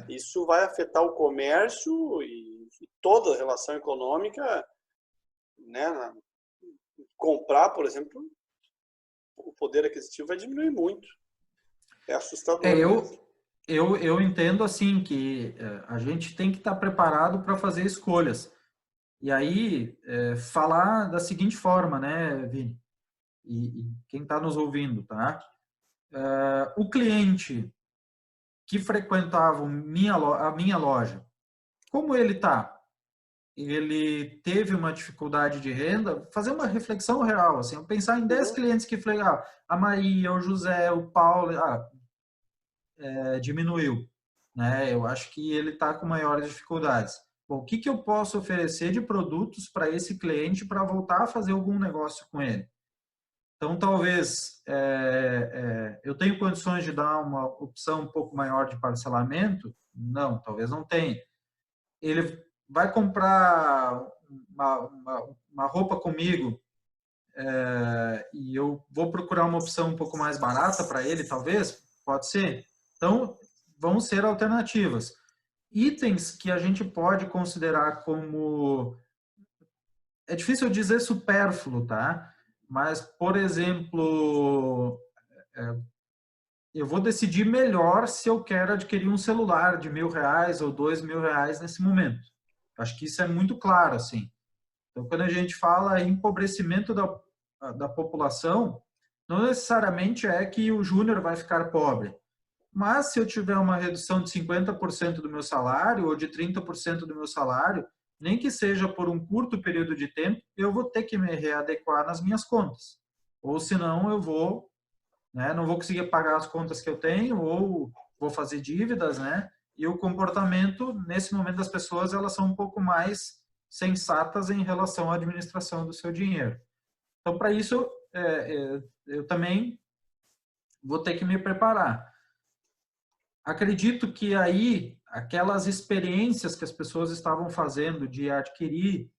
S1: isso vai afetar o comércio e toda a relação econômica, né? Comprar, por exemplo, o poder aquisitivo vai diminuir muito. É assustador mesmo.
S2: Eu entendo assim que a gente tem que estar preparado para fazer escolhas. E aí, falar da seguinte forma, né, Vini? E quem está nos ouvindo, tá? O cliente que frequentava a minha loja, como ele está? Ele teve uma dificuldade de renda, fazer uma reflexão real, assim, pensar em 10 clientes que falei, a Maria, o José, o Paulo, diminuiu, né? Eu acho que ele está com maiores dificuldades. Bom, o que eu posso oferecer de produtos para esse cliente para voltar a fazer algum negócio com ele? Então, talvez eu tenho condições de dar uma opção um pouco maior de parcelamento? Não, talvez não tenha. Ele vai comprar uma roupa comigo e eu vou procurar uma opção um pouco mais barata para ele, talvez? Pode ser. Então, vão ser alternativas. Itens que a gente pode considerar como... É difícil dizer supérfluo, tá? Mas, por exemplo, eu vou decidir melhor se eu quero adquirir um celular de R$ 1.000 ou R$ 2.000 nesse momento. Acho que isso é muito claro, assim. Então, quando a gente fala em empobrecimento da população, não necessariamente é que o júnior vai ficar pobre. Mas se eu tiver uma redução de 50% do meu salário ou de 30% do meu salário, nem que seja por um curto período de tempo, eu vou ter que me readequar nas minhas contas. Ou senão eu vou, né, não vou conseguir pagar as contas que eu tenho ou vou fazer dívidas, né? E o comportamento, nesse momento das pessoas, elas são um pouco mais sensatas em relação à administração do seu dinheiro. Então, para isso, eu também vou ter que me preparar. Acredito que aí, aquelas experiências que as pessoas estavam fazendo de adquirir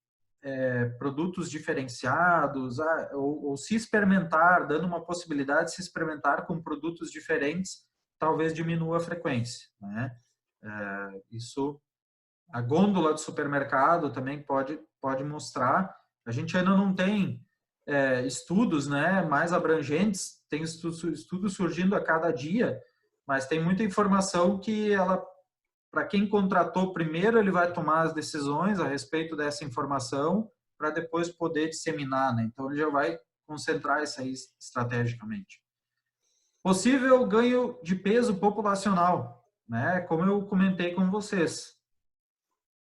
S2: produtos diferenciados, ou se experimentar, dando uma possibilidade de se experimentar com produtos diferentes, talvez diminua a frequência, né? Isso, a gôndola do supermercado também pode mostrar. A gente ainda não tem estudos, né, mais abrangentes, tem estudos surgindo a cada dia, mas tem muita informação que para quem contratou primeiro, ele vai tomar as decisões a respeito dessa informação para depois poder disseminar, né? Então, ele já vai concentrar isso aí estrategicamente. Possível ganho de peso populacional, né? Como eu comentei com vocês.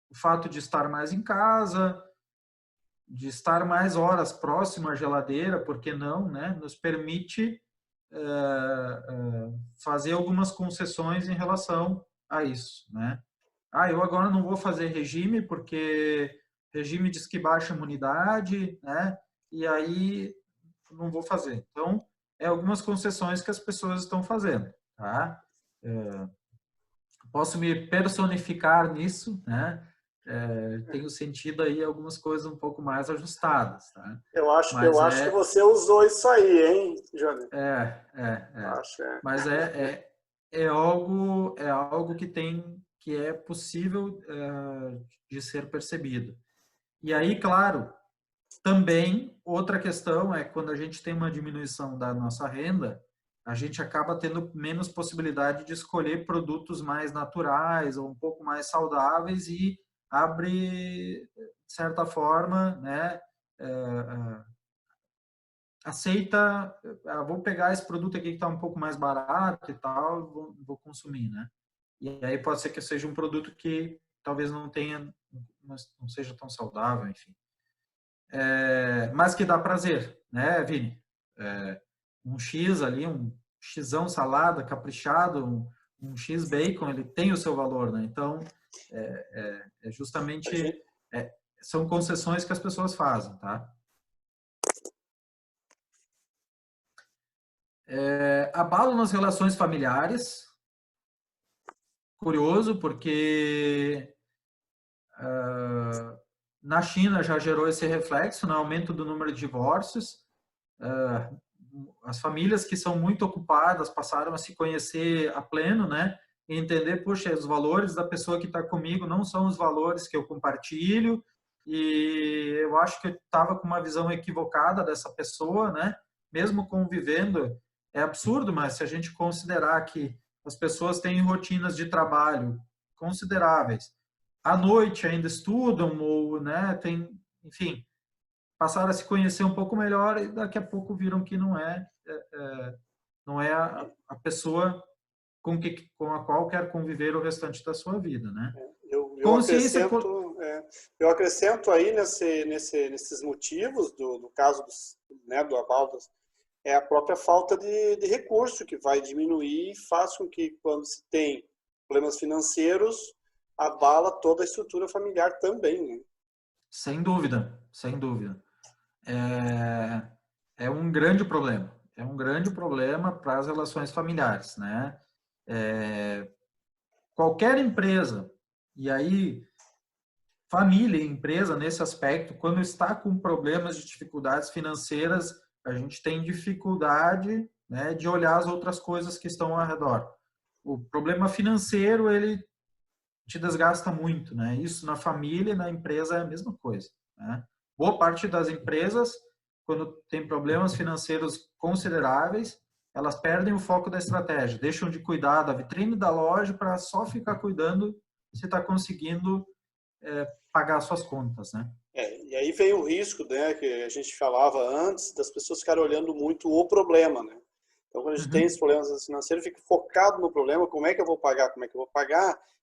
S2: O fato de estar mais em casa, de estar mais horas próximo à geladeira, por que não, né? Nos permite fazer algumas concessões em relação a isso, né? Eu agora não vou fazer regime porque regime diz que baixa a imunidade, né? E aí não vou fazer. Então, algumas concessões que as pessoas estão fazendo, tá? Posso me personificar nisso, né? Tenho sentido aí algumas coisas um pouco mais ajustadas, tá?
S1: Eu acho que você usou isso aí, hein, Johnny?
S2: Mas é algo que é possível de ser percebido. E aí, claro, também outra questão é quando a gente tem uma diminuição da nossa renda, a gente acaba tendo menos possibilidade de escolher produtos mais naturais ou um pouco mais saudáveis e abre, de certa forma, né, aceita, vou pegar esse produto aqui que está um pouco mais barato e tal, vou consumir, né? E aí pode ser que seja um produto que talvez não seja tão saudável, enfim. Mas que dá prazer, né, Vini? Um X ali, um xão salada, caprichado, um X bacon, ele tem o seu valor, né? Então, justamente, são concessões que as pessoas fazem, tá? Abalo nas relações familiares, curioso, porque na China já gerou esse reflexo, no aumento do número de divórcios. As famílias que são muito ocupadas passaram a se conhecer a pleno, né? E entender, poxa, os valores da pessoa que está comigo não são os valores que eu compartilho, e eu acho que eu estava com uma visão equivocada dessa pessoa, né? Mesmo convivendo, é absurdo, mas se a gente considerar que as pessoas têm rotinas de trabalho consideráveis, à noite ainda estudam, ou, né, enfim, passaram a se conhecer um pouco melhor e daqui a pouco viram que não é a pessoa com a qual quer conviver o restante da sua vida, né?
S1: Eu acrescento aí nesses motivos do caso do abalo, é a própria falta de recurso que vai diminuir e faz com que, quando se tem problemas financeiros, abala toda a estrutura familiar também, né?
S2: Sem dúvida, sem dúvida. É um grande problema. É um grande problema para as relações familiares, né? Qualquer empresa, e aí família e empresa nesse aspecto, quando está com problemas de dificuldades financeiras, a gente tem dificuldade, né, de olhar as outras coisas que estão ao redor. O problema financeiro, ele te desgasta muito, né? Isso na família e na empresa é a mesma coisa, né? Boa parte das empresas, quando tem problemas financeiros consideráveis, elas perdem o foco da estratégia, deixam de cuidar da vitrine da loja para só ficar cuidando se está conseguindo pagar suas contas, né?
S1: E aí vem o risco, né, que a gente falava antes, das pessoas ficarem olhando muito o problema, né? Então, quando a gente tem esses problemas financeiros, fica focado no problema, como é que eu vou pagar,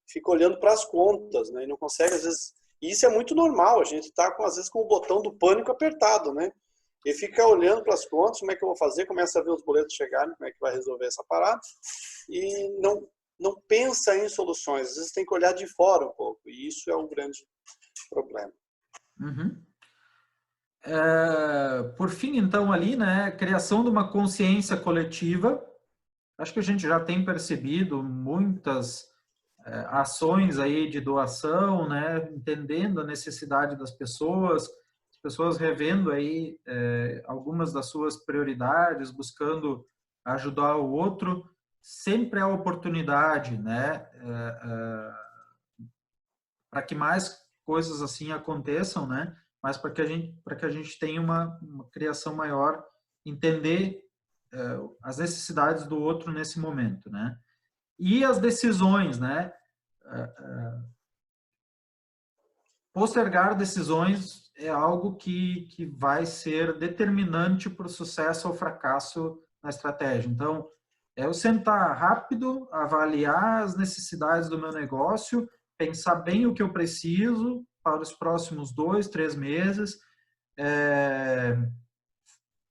S1: fica olhando para as contas, né? E não consegue, às vezes... E isso é muito normal, a gente está, às vezes, com o botão do pânico apertado, né? E fica olhando para as contas, como é que eu vou fazer, começa a ver os boletos chegarem, como é que vai resolver essa parada, e não pensa em soluções, às vezes tem que olhar de fora um pouco, e isso é um grande problema.
S2: Uhum. Por fim, então, ali, né, criação de uma consciência coletiva. Acho que a gente já tem percebido muitas ações aí de doação, né, entendendo a necessidade das pessoas, as pessoas revendo aí algumas das suas prioridades, buscando ajudar o outro. Sempre há oportunidade, né, para que mais coisas assim aconteçam, né? Mas para que a gente tenha uma criação maior, entender as necessidades do outro nesse momento, né? E as decisões, né? Postergar decisões é algo que vai ser determinante para o sucesso ou fracasso na estratégia. Então, eu sentar rápido, avaliar as necessidades do meu negócio, pensar bem o que eu preciso para os próximos 2, 3 meses.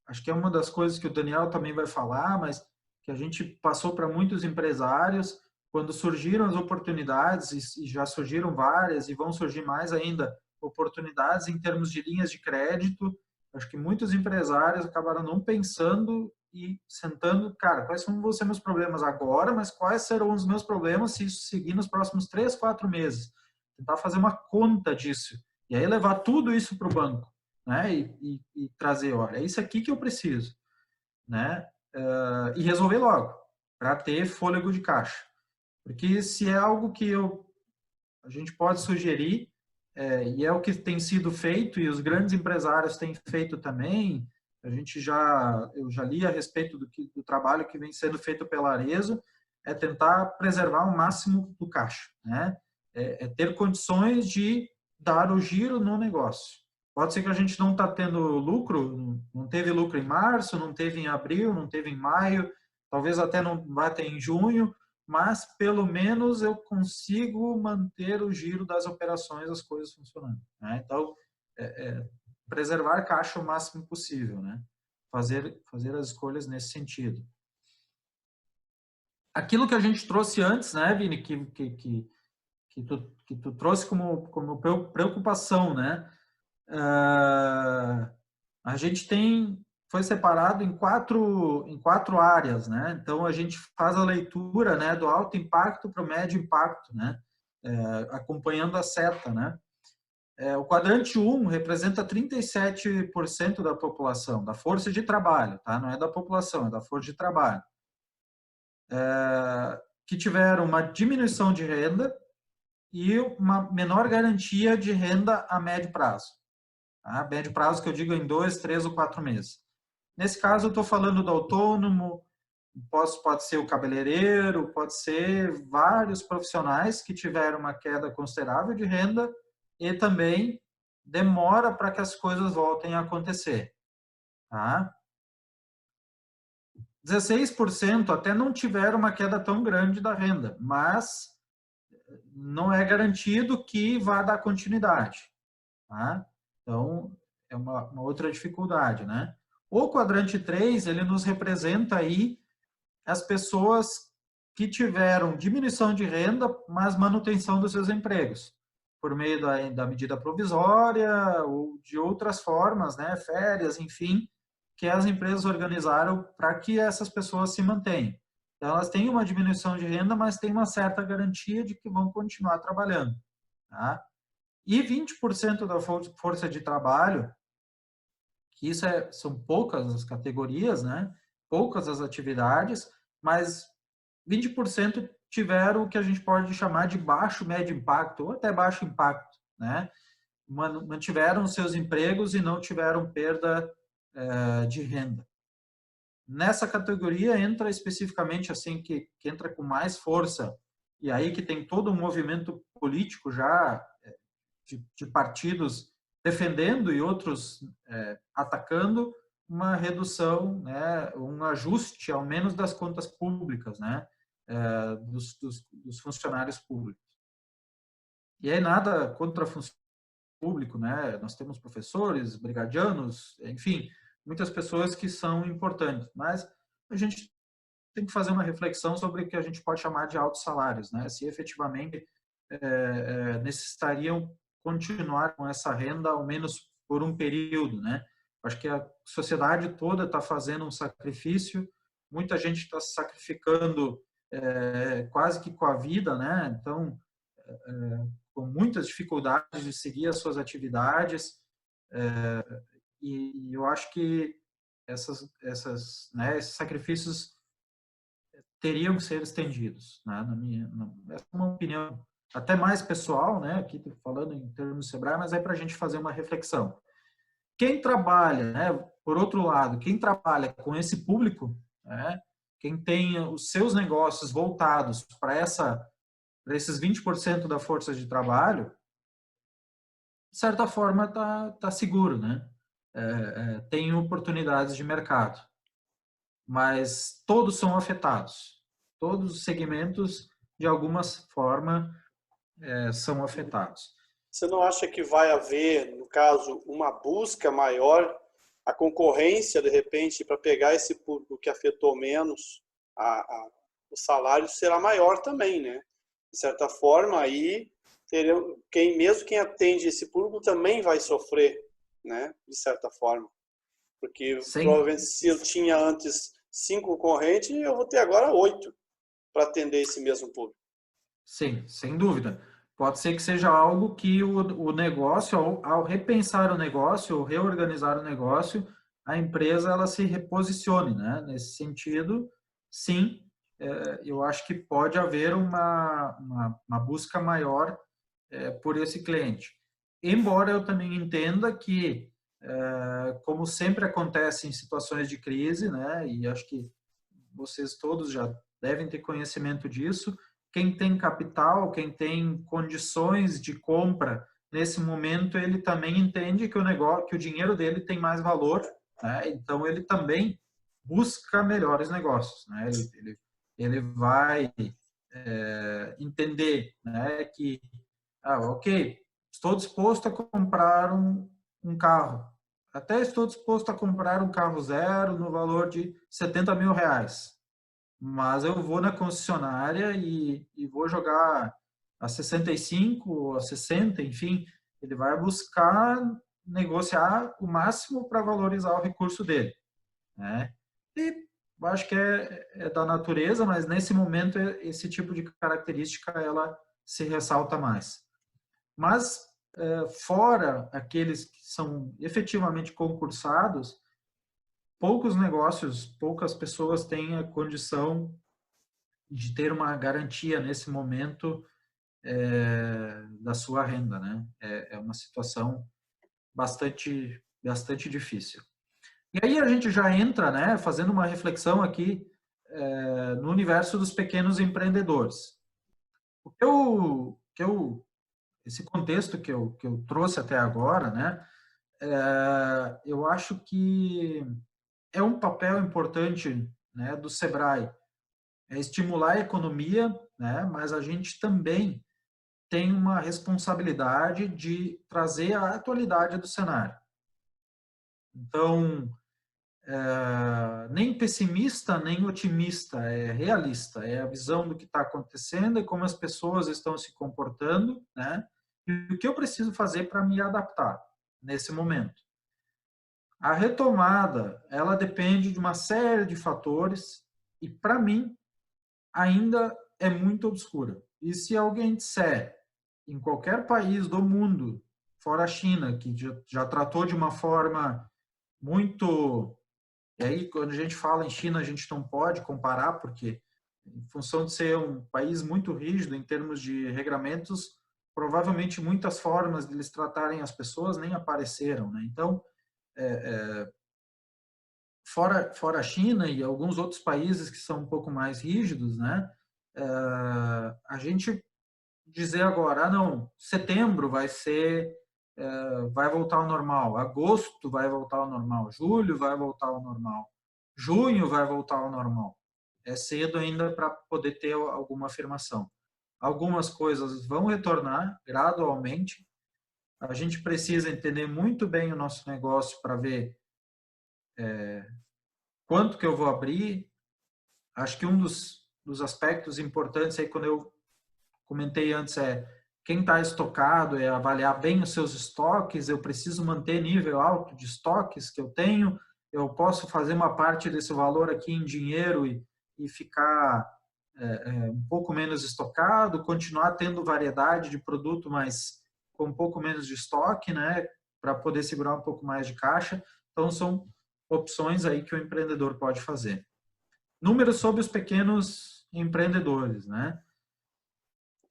S2: Acho que é uma das coisas que o Daniel também vai falar, mas que a gente passou para muitos empresários, quando surgiram as oportunidades, e já surgiram várias, e vão surgir mais ainda, oportunidades em termos de linhas de crédito. Acho que muitos empresários acabaram não pensando e sentando, cara, quais vão ser meus problemas agora, mas quais serão os meus problemas se isso seguir nos próximos 3, 4 meses. Tentar fazer uma conta disso. E aí levar tudo isso para o banco, né? E trazer, olha, é isso aqui que eu preciso, né? E resolver logo, para ter fôlego de caixa. Porque se é algo que a gente pode sugerir, e é o que tem sido feito, e os grandes empresários têm feito também, eu já li a respeito do trabalho que vem sendo feito pela Arezzo, é tentar preservar o máximo do caixa, né? É ter condições de dar o giro no negócio. Pode ser que a gente não está tendo lucro, não teve lucro em março, não teve em abril, não teve em maio, talvez até não vá ter em junho, mas pelo menos eu consigo manter o giro das operações, as coisas funcionando, né? Então, preservar caixa o máximo possível, né? Fazer as escolhas nesse sentido. Aquilo que a gente trouxe antes, né, Vini, que tu trouxe como preocupação, né? A gente foi separado em quatro áreas, né? Então a gente faz a leitura, né, do alto impacto para o médio impacto, né? Acompanhando a seta, né? O quadrante 1 representa 37% da população, da força de trabalho, tá? Não é da população, é da força de trabalho. Que tiveram uma diminuição de renda e uma menor garantia de renda a médio prazo. Tá? Médio prazo que eu digo em 2, 3 ou 4 meses. Nesse caso, eu estou falando do autônomo, pode ser o cabeleireiro, pode ser vários profissionais que tiveram uma queda considerável de renda e também demora para que as coisas voltem a acontecer. Tá? 16% até não tiveram uma queda tão grande da renda, mas não é garantido que vá dar continuidade. Tá? Então, é uma outra dificuldade, né? O quadrante 3, ele nos representa aí as pessoas que tiveram diminuição de renda, mas manutenção dos seus empregos, por meio da medida provisória ou de outras formas, né? Férias, enfim, que as empresas organizaram para que essas pessoas se mantenham. Então, elas têm uma diminuição de renda, mas têm uma certa garantia de que vão continuar trabalhando. Tá? E 20% da força de trabalho, que são poucas as categorias, né? Poucas as atividades, mas 20% tiveram o que a gente pode chamar de baixo, médio impacto, ou até baixo impacto, né? Mantiveram seus empregos e não tiveram perda de renda. Nessa categoria entra especificamente, assim, que entra com mais força, e aí que tem todo um movimento político já de partidos defendendo e outros atacando uma redução, né, um ajuste, ao menos, das contas públicas, né, dos funcionários públicos. E aí nada contra funcionário público, né? Nós temos professores, brigadianos, enfim, muitas pessoas que são importantes, mas a gente tem que fazer uma reflexão sobre o que a gente pode chamar de altos salários, né? Se efetivamente necessitariam continuar com essa renda, ao menos por um período, né? Acho que a sociedade toda está fazendo um sacrifício, muita gente está se sacrificando quase que com a vida, né? Então, com muitas dificuldades de seguir as suas atividades, e eu acho que esses sacrifícios teriam que ser estendidos, né? Essa é uma opinião até mais pessoal, né? Aqui falando em termos de Sebrae, mas é para a gente fazer uma reflexão. Quem trabalha, né? Por outro lado, quem trabalha com esse público, né? Quem tem os seus negócios voltados para esses 20% da força de trabalho, de certa forma tá seguro, né? Tem oportunidades de mercado, mas todos são afetados. Todos os segmentos, de alguma forma, são afetados.
S1: Você não acha que vai haver, no caso, uma busca maior, a concorrência, de repente, para pegar esse público que afetou menos, o salário será maior também, né? De certa forma, aí, mesmo quem atende esse público também vai sofrer, né? De certa forma. Porque, provavelmente, se eu tinha antes 5 concorrentes, eu vou ter agora 8 para atender esse mesmo público.
S2: Sim, sem dúvida. Pode ser que seja algo que o negócio, ao repensar o negócio, ou reorganizar o negócio, a empresa ela se reposicione, né? Nesse sentido, sim, eu acho que pode haver uma busca maior por esse cliente. Embora eu também entenda que, como sempre acontece em situações de crise, né? E acho que vocês todos já devem ter conhecimento disso, quem tem capital, quem tem condições de compra nesse momento, ele também entende que o negócio, que o dinheiro dele tem mais valor, né? Então, ele também busca melhores negócios, né? Ele vai entender, né, que, ok, estou disposto a comprar um carro, até estou disposto a comprar um carro zero no valor de R$ 70.000, mas eu vou na concessionária e vou jogar a 65, a 60, enfim, ele vai buscar negociar o máximo para valorizar o recurso dele, né? E eu acho que é da natureza, mas nesse momento esse tipo de característica ela se ressalta mais. Mas fora aqueles que são efetivamente concursados, poucos negócios, poucas pessoas têm a condição de ter uma garantia nesse momento da sua renda, né? É uma situação bastante difícil. E aí a gente já entra, né, fazendo uma reflexão aqui no universo dos pequenos empreendedores. Esse contexto que eu trouxe até agora, né, eu acho que é um papel importante, né, do Sebrae, estimular a economia, né, mas a gente também tem uma responsabilidade de trazer a atualidade do cenário. Então, nem pessimista, nem otimista, é realista, é a visão do que está acontecendo e como as pessoas estão se comportando, né? E o que eu preciso fazer para me adaptar nesse momento. A retomada, ela depende de uma série de fatores e, para mim, ainda é muito obscura. E se alguém disser, em qualquer país do mundo, fora a China, que já tratou de uma forma muito... E aí, quando a gente fala em China, a gente não pode comparar, porque, em função de ser um país muito rígido em termos de regramentos, provavelmente muitas formas de eles tratarem as pessoas nem apareceram, né? Então, fora a China e alguns outros países que são um pouco mais rígidos, né? A gente dizer agora, não, setembro vai voltar ao normal, agosto vai voltar ao normal, julho vai voltar ao normal, junho vai voltar ao normal. É cedo ainda para poder ter alguma afirmação. Algumas coisas vão retornar gradualmente. A gente precisa entender muito bem o nosso negócio para ver quanto que eu vou abrir. Acho que um dos aspectos importantes aí, quando eu comentei antes, quem está estocado, é avaliar bem os seus estoques. Eu preciso manter nível alto de estoques que eu tenho. Eu posso fazer uma parte desse valor aqui em dinheiro e ficar um pouco menos estocado, continuar tendo variedade de produto, mas com um pouco menos de estoque, né, para poder segurar um pouco mais de caixa. Então, são opções aí que o empreendedor pode fazer. Números sobre os pequenos empreendedores, né?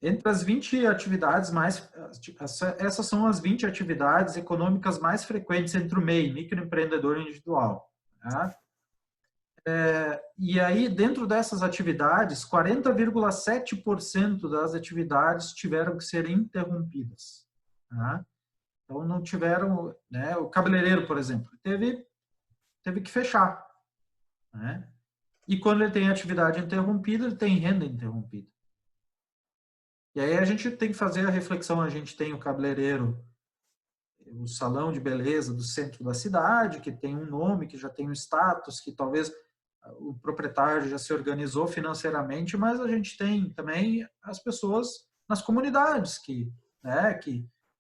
S2: Entre as 20 atividades essas são as 20 atividades econômicas mais frequentes entre o MEI, microempreendedor individual. Tá? E aí, dentro dessas atividades, 40,7% das atividades tiveram que ser interrompidas. Tá? Então, não tiveram... Né, o cabeleireiro, por exemplo, teve que fechar. Né? E quando ele tem atividade interrompida, ele tem renda interrompida. E aí a gente tem que fazer a reflexão, a gente tem o cabeleireiro, o salão de beleza do centro da cidade, que tem um nome, que já tem um status, que talvez o proprietário já se organizou financeiramente, mas a gente tem também as pessoas nas comunidades, que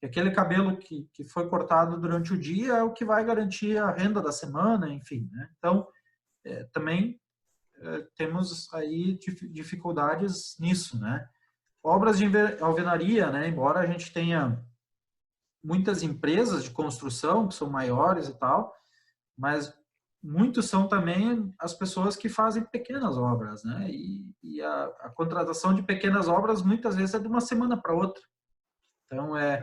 S2: aquele cabelo que foi cortado durante o dia é o que vai garantir a renda da semana, enfim. Né? Então, também temos aí dificuldades nisso, né? Obras de alvenaria, né? Embora a gente tenha muitas empresas de construção que são maiores e tal, mas muitos são também as pessoas que fazem pequenas obras, né? E a contratação de pequenas obras muitas vezes é de uma semana para outra. Então é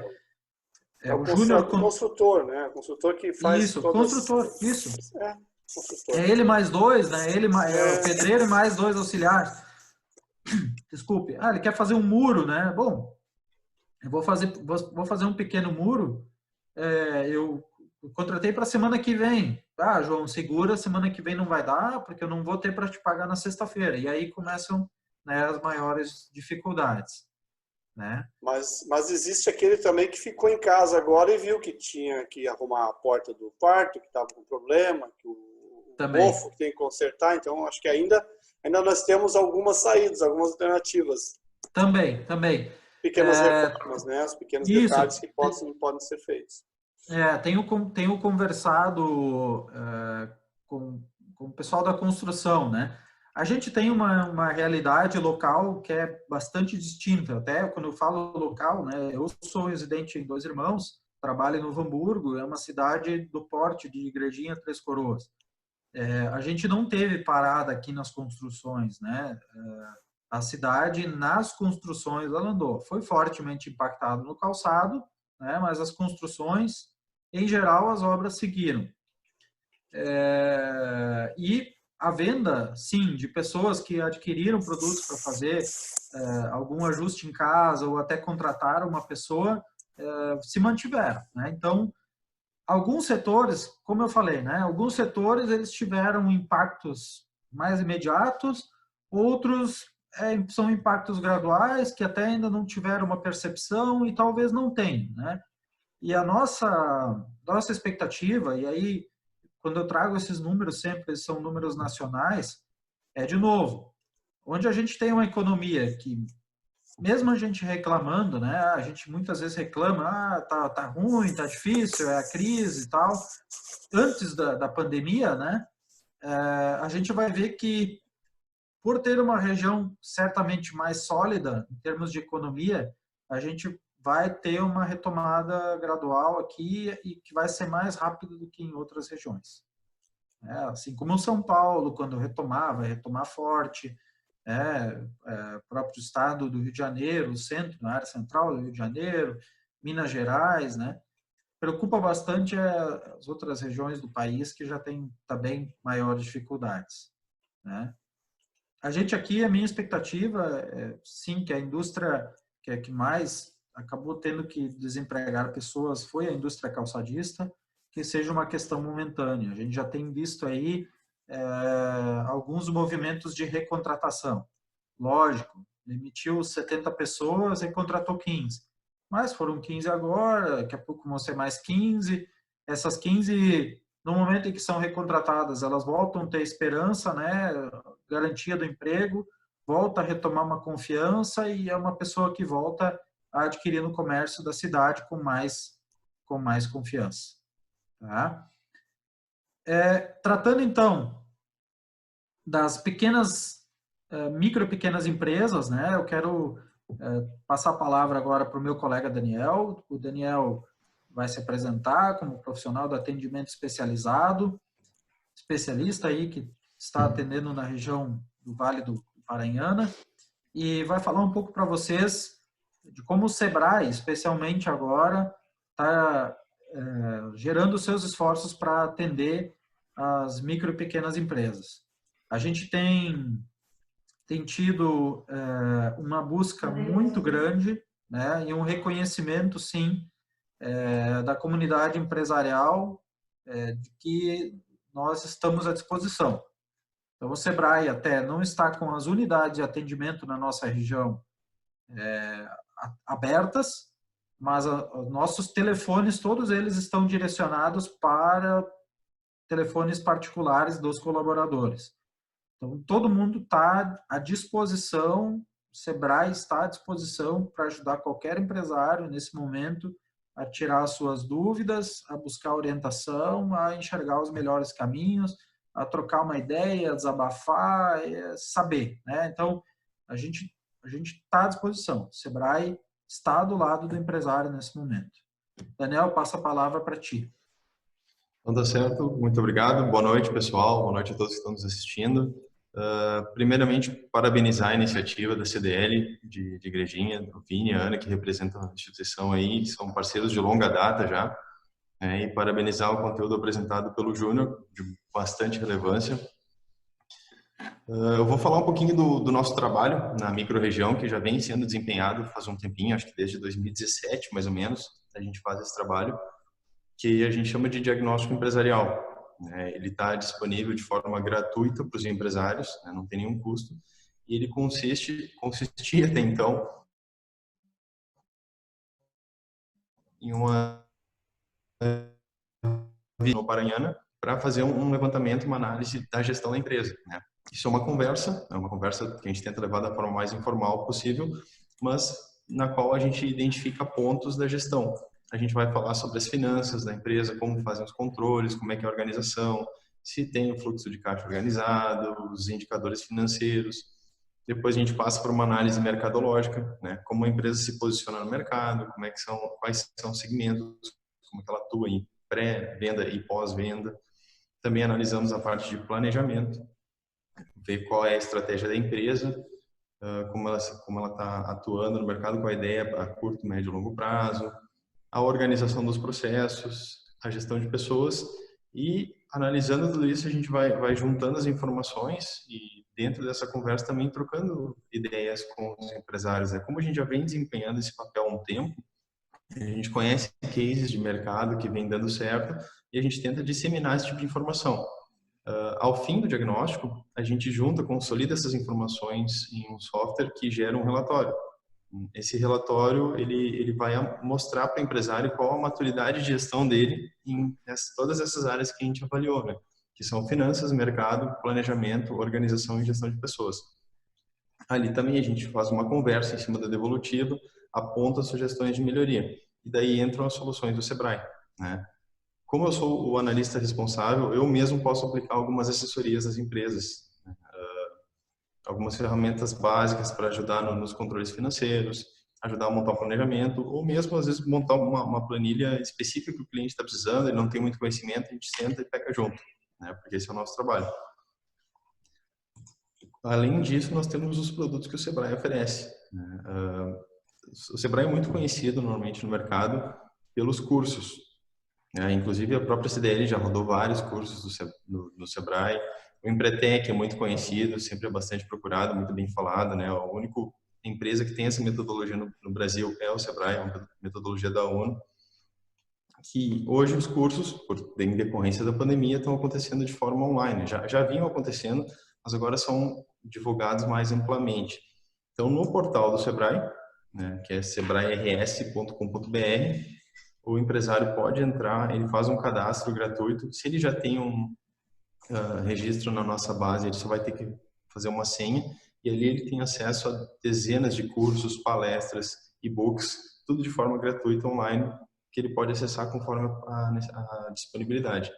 S1: o júnior construtor, né? O construtor que faz
S2: isso, construtor, isso.
S1: Construtor.
S2: É ele mais dois, né? Ele é o pedreiro e mais dois auxiliares. Desculpe. Ele quer fazer um muro, né? Bom, Eu vou fazer um pequeno muro, eu contratei para a semana que vem. Ah, João, segura, semana que vem não vai dar, porque eu não vou ter para te pagar na sexta-feira. E aí começam, né, as maiores dificuldades, né?
S1: Mas existe aquele também que ficou em casa agora e viu que tinha que arrumar a porta do quarto, que estava com problema, que o
S2: Também.
S1: mofo que tem que consertar. Então, acho que ainda nós temos algumas saídas, algumas alternativas.
S2: Também.
S1: Pequenas reformas, né? Os pequenos detalhes
S2: Isso.
S1: que podem ser feitos.
S2: Tenho conversado com o pessoal da construção, né? A gente tem uma realidade local que é bastante distinta. Até quando eu falo local, né? Eu sou residente em Dois Irmãos, trabalho em Novo Hamburgo, é uma cidade do porte de Igrejinha, Três Coroas. A gente não teve parada aqui nas construções, né? A cidade, nas construções, ela andou. Foi fortemente impactado no calçado, né? Mas as construções, em geral, as obras seguiram. E a venda, sim, de pessoas que adquiriram produtos para fazer algum ajuste em casa ou até contrataram uma pessoa, se mantiveram, né? Então, alguns setores, como eu falei, né? Alguns setores eles tiveram impactos mais imediatos, outros são impactos graduais que até ainda não tiveram uma percepção e talvez não tenham, né? E a nossa expectativa, e aí quando eu trago esses números sempre são números nacionais, de novo, onde a gente tem uma economia que mesmo a gente reclamando, né? A gente muitas vezes reclama, tá ruim, tá difícil, é a crise e tal. Antes da pandemia, né? A gente vai ver que por ter uma região certamente mais sólida em termos de economia, a gente vai ter uma retomada gradual aqui e que vai ser mais rápido do que em outras regiões. Assim como São Paulo, quando retomar, vai retomar forte. O próprio estado do Rio de Janeiro, o centro, na área central do Rio de Janeiro, Minas Gerais, né? Preocupa bastante as outras regiões do país que já têm também maiores dificuldades, né? A gente aqui, a minha expectativa é, sim, que a indústria que mais acabou tendo que desempregar pessoas foi a indústria calçadista, que seja uma questão momentânea. A gente já tem visto aí alguns movimentos de recontratação. Lógico, demitiu 70 pessoas e contratou 15. Mas foram 15 agora, daqui a pouco vão ser mais 15. Essas 15, no momento em que são recontratadas, elas voltam a ter esperança, né? Garantia do emprego, volta a retomar uma confiança e é uma pessoa que volta a adquirir no comércio da cidade com mais confiança. Tá? Tratando então das micro e pequenas empresas, né? Eu quero passar a palavra agora para o meu colega Daniel. O Daniel vai se apresentar como profissional do atendimento especializado, especialista aí que está atendendo na região do Vale do Paranhana e vai falar um pouco para vocês de como o Sebrae, especialmente agora, está gerando seus esforços para atender as micro e pequenas empresas. A gente tem tido uma busca muito grande, né, e um reconhecimento, sim, da comunidade empresarial de que nós estamos à disposição. Então, o Sebrae até não está com as unidades de atendimento na nossa região abertas, mas nossos telefones, todos eles estão direcionados para telefones particulares dos colaboradores. Então, todo mundo está à disposição, o Sebrae está à disposição para ajudar qualquer empresário nesse momento a tirar as suas dúvidas, a buscar orientação, a enxergar os melhores caminhos, a trocar uma ideia, a desabafar, saber, né? Então, a gente está à disposição. O Sebrae está do lado do empresário nesse momento. Daniel, passa a palavra para ti.
S3: Então, tá certo. Muito obrigado. Boa noite, pessoal. Boa noite a todos que estão nos assistindo. Primeiramente, parabenizar a iniciativa da CDL de Igrejinha, o Vini e a Ana, que representam a instituição aí, são parceiros de longa data já, e parabenizar o conteúdo apresentado pelo Júnior, de bastante relevância. Eu vou falar um pouquinho do nosso trabalho na microrregião, que já vem sendo desempenhado faz um tempinho, acho que desde 2017, mais ou menos, a gente faz esse trabalho, que a gente chama de diagnóstico empresarial. Ele está disponível de forma gratuita para os empresários, né, não tem nenhum custo, e ele consistia até então em uma no Paranhana para fazer um levantamento, uma análise da gestão da empresa, né? Isso é uma conversa que a gente tenta levar da forma mais informal possível, mas na qual a gente identifica pontos da gestão. A gente vai falar sobre as finanças da empresa, como fazem os controles, como é que é a organização, se tem o fluxo de caixa organizado, os indicadores financeiros. Depois a gente passa por uma análise mercadológica, né? Como a empresa se posiciona no mercado, quais são os segmentos, como que ela atua em pré-venda e pós-venda. Também analisamos a parte de planejamento, ver qual é a estratégia da empresa, como ela está atuando no mercado, qual a ideia a curto, médio e longo prazo, a organização dos processos, a gestão de pessoas, e analisando tudo isso a gente vai juntando as informações e dentro dessa conversa também trocando ideias com os empresários. Como a gente já vem desempenhando esse papel há um tempo, a gente conhece cases de mercado que vem dando certo e a gente tenta disseminar esse tipo de informação. Ao fim do diagnóstico, a gente junta, consolida essas informações em um software que gera um relatório. Esse relatório ele vai mostrar para o empresário qual a maturidade de gestão dele em todas essas áreas que a gente avaliou, né? Que são finanças, mercado, planejamento, organização e gestão de pessoas. Ali também a gente faz uma conversa em cima da devolutiva, aponta sugestões de melhoria. E daí entram as soluções do Sebrae, né? Como eu sou o analista responsável, eu mesmo posso aplicar algumas assessorias às empresas, né? Algumas ferramentas básicas para ajudar nos controles financeiros, ajudar a montar um planejamento, ou mesmo às vezes montar uma planilha específica que o cliente está precisando, ele não tem muito conhecimento, a gente senta e pega junto, né? Porque esse é o nosso trabalho. Além disso, nós temos os produtos que o Sebrae oferece, né? O Sebrae é muito conhecido normalmente no mercado pelos cursos, né? Inclusive a própria CDL já rodou vários cursos do Sebrae. O Empretec é muito conhecido, sempre é bastante procurado, muito bem falado, né? A única empresa que tem essa metodologia no Brasil é o Sebrae, é uma metodologia da ONU, que hoje os cursos, em decorrência da pandemia, estão acontecendo de forma online. Já vinham acontecendo, mas agora são divulgados mais amplamente. Então, no portal do Sebrae, né, que é sebrae-rs.com.br, o empresário pode entrar, ele faz um cadastro gratuito. Se ele já tem um registro na nossa base, ele só vai ter que fazer uma senha e ali ele tem acesso a dezenas de cursos, palestras, e-books, tudo de forma gratuita online, que ele pode acessar conforme a disponibilidade.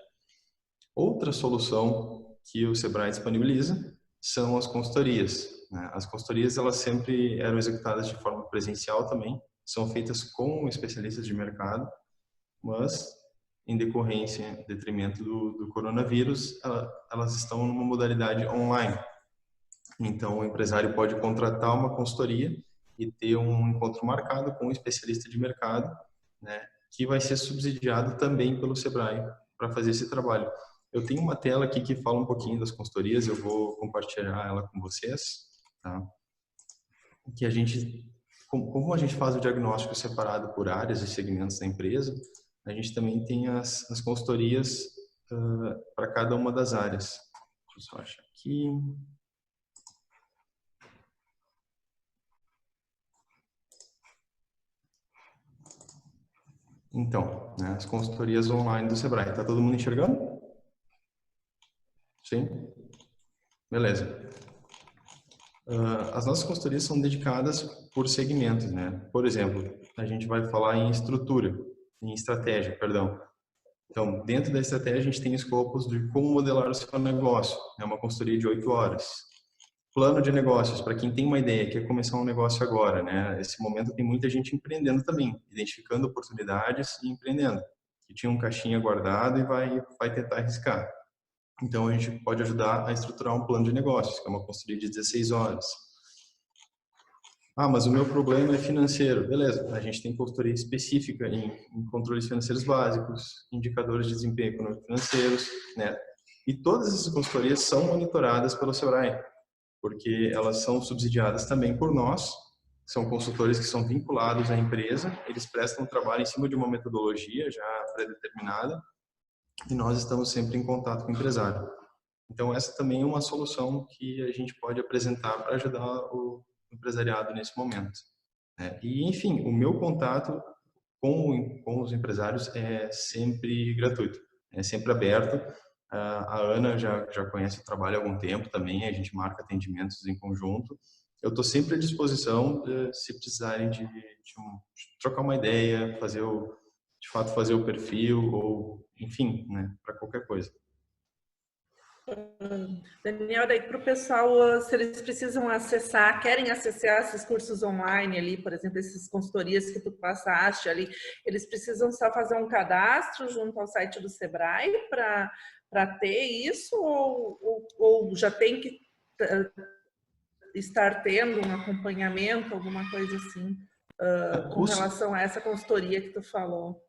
S3: Outra solução que o Sebrae disponibiliza são as consultorias, né? As consultorias, elas sempre eram executadas de forma presencial também, são feitas com especialistas de mercado, mas em detrimento do coronavírus, elas estão numa modalidade online. Então, o empresário pode contratar uma consultoria e ter um encontro marcado com um especialista de mercado, né, que vai ser subsidiado também pelo Sebrae para fazer esse trabalho. Eu tenho uma tela aqui que fala um pouquinho das consultorias, eu vou compartilhar ela com vocês, tá? Que como a gente faz o diagnóstico separado por áreas e segmentos da empresa, a gente também tem as consultorias para cada uma das áreas. Deixa eu só achar aqui. Então, né, as consultorias online do Sebrae. Está todo mundo enxergando? Sim? Beleza. As nossas consultorias são dedicadas por segmentos, né? Por exemplo, a gente vai falar em estratégia, perdão. Então, dentro da estratégia, a gente tem escopos de como modelar o seu negócio. É uma consultoria de 8 horas. Plano de negócios, para quem tem uma ideia, quer começar um negócio agora, né? Nesse momento tem muita gente empreendendo também, identificando oportunidades e empreendendo, que tinha um caixinha guardado e vai tentar arriscar. Então, a gente pode ajudar a estruturar um plano de negócios, que é uma consultoria de 16 horas. Ah, mas o meu problema é financeiro. Beleza, a gente tem consultoria específica em controles financeiros básicos, indicadores de desempenho econômico financeiros, né? E todas essas consultorias são monitoradas pelo Sebrae, porque elas são subsidiadas também por nós, são consultores que são vinculados à empresa, eles prestam trabalho em cima de uma metodologia já pré-determinada e nós estamos sempre em contato com o empresário. Então, essa também é uma solução que a gente pode apresentar para ajudar o empresariado nesse momento. E, enfim, o meu contato com os empresários é sempre gratuito, é sempre aberto. A Ana já conhece o trabalho há algum tempo também, a gente marca atendimentos em conjunto. Eu estou sempre à disposição se precisarem de trocar uma ideia, de fato fazer o perfil, ou enfim, né, para qualquer coisa.
S4: Daniel, daí para o pessoal, se eles precisam acessar, querem acessar esses cursos online ali, por exemplo, essas consultorias que tu passaste ali, eles precisam só fazer um cadastro junto ao site do Sebrae para ter isso, ou já tem que estar tendo um acompanhamento, alguma coisa assim, com relação a essa consultoria que tu falou?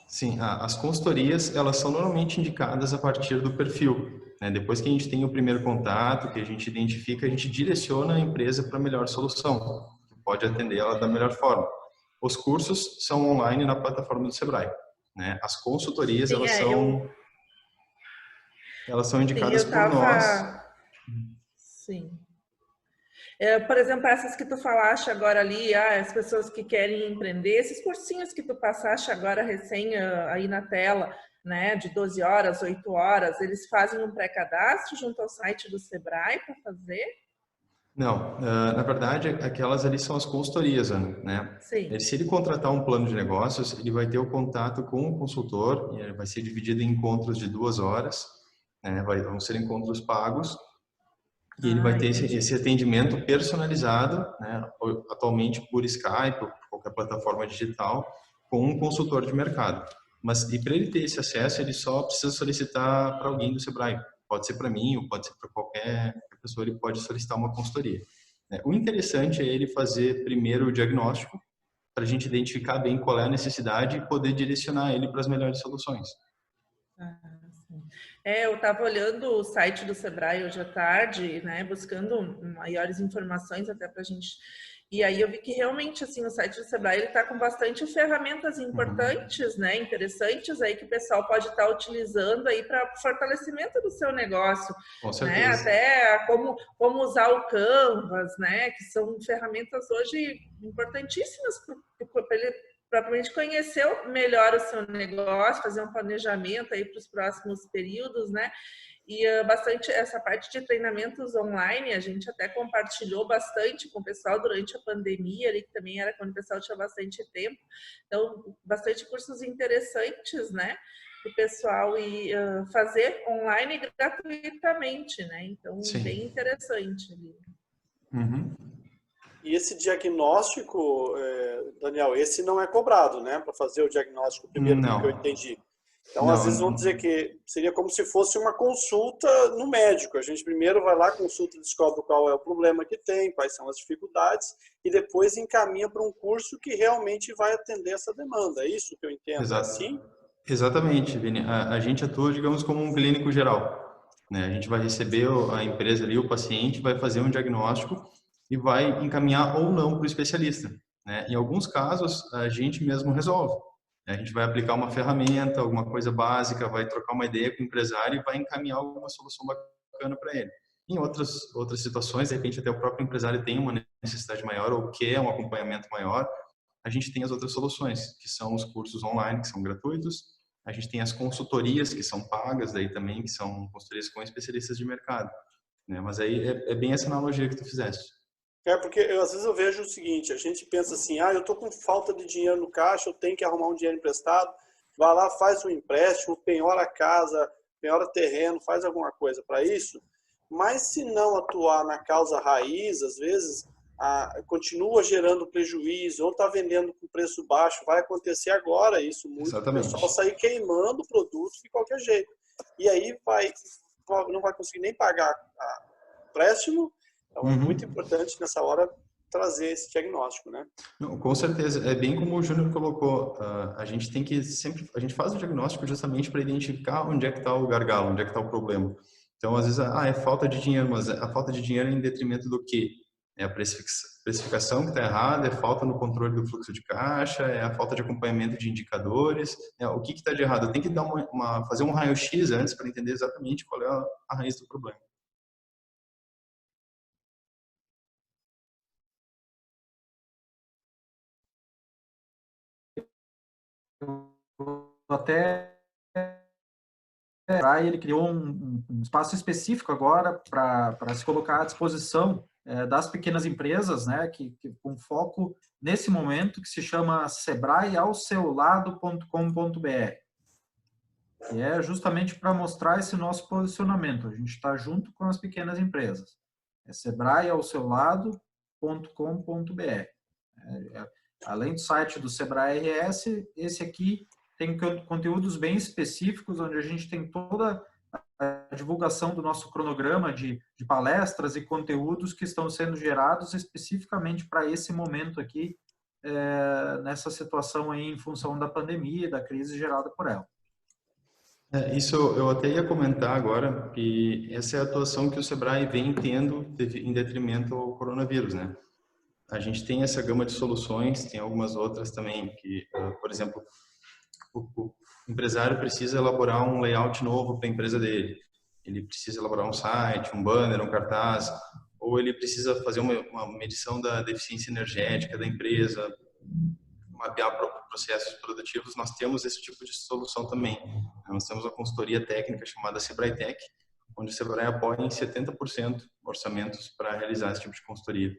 S3: Sim, as consultorias, elas são normalmente indicadas a partir do perfil, né? Depois que a gente tem o primeiro contato, que a gente identifica, a gente direciona a empresa para a melhor solução, que pode atender ela da melhor forma. Os cursos são online na plataforma do Sebrae, né? As consultorias,
S4: Sim,
S3: elas são indicadas por nós.
S4: Sim. Por exemplo, essas que tu falaste agora ali, as pessoas que querem empreender, esses cursinhos que tu passaste agora recém aí na tela, né, de 12 horas, 8 horas, eles fazem um pré-cadastro junto ao site do Sebrae para fazer?
S3: Não, na verdade, aquelas ali são as consultorias, Ana, né?
S4: Sim.
S3: Se ele contratar um plano de negócios, ele vai ter o contato com o consultor, e vai ser dividido em encontros de 2 horas, né? Vão ser encontros pagos, e ele vai ter esse atendimento personalizado, né, atualmente por Skype, ou por qualquer plataforma digital, com um consultor de mercado. Mas e para ele ter esse acesso, ele só precisa solicitar para alguém do Sebrae. Pode ser para mim, ou pode ser para qualquer pessoa, ele pode solicitar uma consultoria. O interessante é ele fazer primeiro o diagnóstico, para a gente identificar bem qual é a necessidade e poder direcionar ele para as melhores soluções.
S4: Eu estava olhando o site do Sebrae hoje à tarde, né, buscando maiores informações até para a gente. E aí eu vi que realmente assim o site do Sebrae ele está com bastante ferramentas importantes, né, interessantes aí que o pessoal pode estar utilizando aí para fortalecimento do seu negócio,
S3: Com certeza.
S4: né, até como usar o Canvas, né, que são ferramentas hoje importantíssimas para ele propriamente conhecer melhor o seu negócio, fazer um planejamento aí para os próximos períodos, né? E bastante essa parte de treinamentos online, a gente até compartilhou bastante com o pessoal durante a pandemia, ali, que também era quando o pessoal tinha bastante tempo. Então, bastante cursos interessantes, né? Para o pessoal ir fazer online gratuitamente, né? Então,
S3: Sim.
S4: Bem interessante ali.
S1: E esse diagnóstico, Daniel, esse não é cobrado, né? Para fazer o diagnóstico primeiro, pelo que eu entendi. Então, às vezes vão dizer que seria como se fosse uma consulta no médico. A gente primeiro vai lá, consulta, descobre qual é o problema que tem, quais são as dificuldades, e depois encaminha para um curso que realmente vai atender essa demanda. É isso que eu entendo?
S3: Exato.
S1: Assim?
S3: Exatamente, Vini. A gente atua, digamos, como um clínico geral, né? A gente vai receber a empresa ali, o paciente, vai fazer um diagnóstico e vai encaminhar ou não para o especialista, né? Em alguns casos, a gente mesmo resolve. A gente vai aplicar uma ferramenta, alguma coisa básica, vai trocar uma ideia com o empresário e vai encaminhar alguma solução bacana para ele. Em outras situações, de repente até o próprio empresário tem uma necessidade maior ou quer um acompanhamento maior, a gente tem as outras soluções, que são os cursos online, que são gratuitos, a gente tem as consultorias, que são pagas daí também, que são consultorias com especialistas de mercado, né? Mas aí é bem essa analogia que tu fizeste.
S1: Porque às vezes eu vejo o seguinte, a gente pensa assim, eu estou com falta de dinheiro no caixa, eu tenho que arrumar um dinheiro emprestado, vai lá, faz um empréstimo, penhora a casa, penhora terreno, faz alguma coisa para isso, mas se não atuar na causa raiz, às vezes continua gerando prejuízo, ou está vendendo com preço baixo, vai acontecer agora isso muito,
S3: Exatamente.
S1: O pessoal sair queimando o produto de qualquer jeito. E aí não vai conseguir nem pagar o empréstimo. Então é muito importante nessa hora trazer esse diagnóstico, né?
S3: Não, com certeza, é bem como o Júnior colocou, a gente tem que sempre, a gente faz o diagnóstico justamente para identificar onde é que está o gargalo, onde é que está o problema. Então, às vezes, é falta de dinheiro, mas a falta de dinheiro é em detrimento do quê? É a precificação que está errada, é falta no controle do fluxo de caixa, é a falta de acompanhamento de indicadores, o que está de errado? Tem que dar fazer um raio-x antes para entender exatamente qual é a raiz do problema.
S2: Até ele criou um espaço específico agora para se colocar à disposição das pequenas empresas, né, que com foco nesse momento, que se chama sebraeaoseulado.com.br, que é justamente para mostrar esse nosso posicionamento. A gente está junto com as pequenas empresas. É sebraeaoseulado.com.br. Além do site do Sebrae RS, esse aqui tem conteúdos bem específicos, onde a gente tem toda a divulgação do nosso cronograma de palestras e conteúdos que estão sendo gerados especificamente para esse momento aqui, nessa situação aí em função da pandemia, da crise gerada por ela.
S3: Isso eu até ia comentar agora, que essa é a atuação que o Sebrae vem tendo em detrimento ao coronavírus, né? A gente tem essa gama de soluções, tem algumas outras também, que, por exemplo, o empresário precisa elaborar um layout novo para a empresa dele. Ele precisa elaborar um site, um banner, um cartaz, ou ele precisa fazer uma medição da deficiência energética da empresa, mapear processos produtivos. Nós temos esse tipo de solução também. Nós temos uma consultoria técnica chamada Sebrae Tech, onde o Sebrae apoia em 70% orçamentos para realizar esse tipo de consultoria.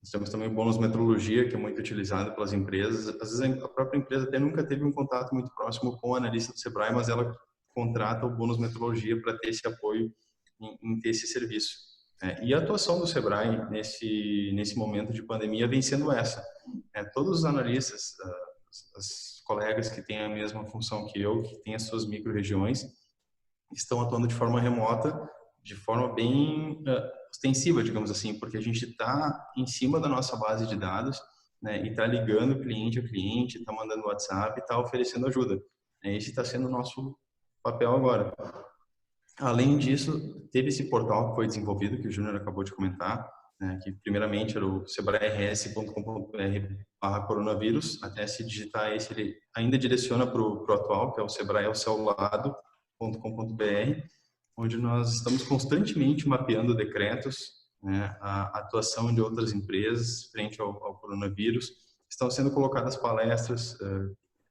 S3: Nós temos também o bônus metrologia, que é muito utilizado pelas empresas. Às vezes a própria empresa até nunca teve um contato muito próximo com o analista do Sebrae, mas ela contrata o bônus metrologia para ter esse apoio em ter esse serviço. E a atuação do Sebrae nesse momento de pandemia vem sendo essa. Todos os analistas, as colegas que têm a mesma função que eu, que têm as suas micro-regiões, estão atuando de forma remota, de forma bem ostensiva, digamos assim, porque a gente está em cima da nossa base de dados, né, e está ligando cliente a cliente, está mandando WhatsApp, está oferecendo ajuda. Esse está sendo o nosso papel agora. Além disso, teve esse portal que foi desenvolvido, que o Júnior acabou de comentar, né, que primeiramente era o sebrae-rs.com.br/coronavírus. Até se digitar esse, ele ainda direciona para o atual, que é o sebraeaoseulado.com.br, onde nós estamos constantemente mapeando decretos, né, a atuação de outras empresas frente ao coronavírus. Estão sendo colocadas palestras,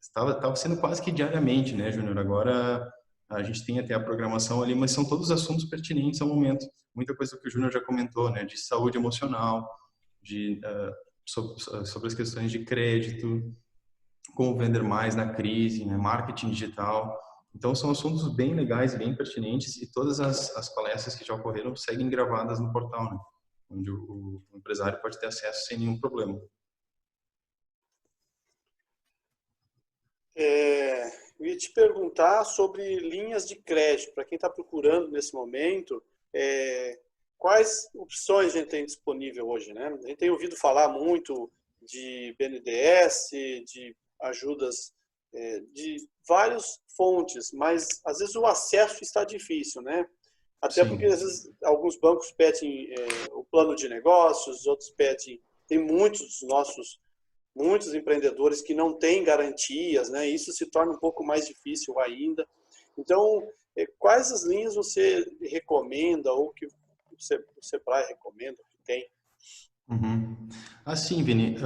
S3: estava sendo quase que diariamente, né, Júnior? Agora a gente tem até a programação ali, mas são todos assuntos pertinentes ao momento. Muita coisa que o Júnior já comentou, né, de saúde emocional, sobre as questões de crédito, como vender mais na crise, né, marketing digital. Então, são assuntos bem legais, bem pertinentes, e todas as palestras que já ocorreram seguem gravadas no portal, né? Onde o empresário pode ter acesso sem nenhum problema.
S1: Eu ia te perguntar sobre linhas de crédito. Para quem está procurando nesse momento, quais opções a gente tem disponível hoje, né? A gente tem ouvido falar muito de BNDES, de ajudas de várias fontes, mas às vezes o acesso está difícil, né? Até Sim. Porque às vezes alguns bancos pedem o plano de negócios, outros pedem, tem muitos empreendedores que não têm garantias, né? Isso se torna um pouco mais difícil ainda. Então, quais as linhas você recomenda ou que o Sebrae recomenda, que tem?
S3: Assim, Vini,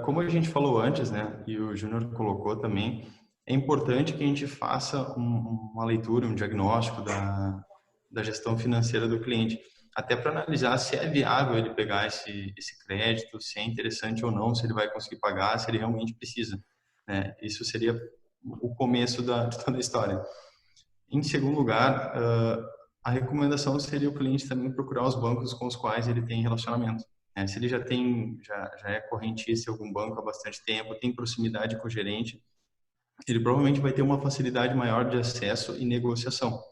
S3: como a gente falou antes, né, e o Júnior colocou também, é importante que a gente faça uma leitura, um diagnóstico da gestão financeira do cliente, até para analisar se é viável ele pegar esse crédito, se é interessante ou não, se ele vai conseguir pagar, se ele realmente precisa, né? Isso seria o começo de toda a história. Em segundo lugar, a recomendação seria o cliente também procurar os bancos com os quais ele tem relacionamento. Se ele já é correntista em algum banco há bastante tempo, tem proximidade com o gerente, ele provavelmente vai ter uma facilidade maior de acesso e negociação,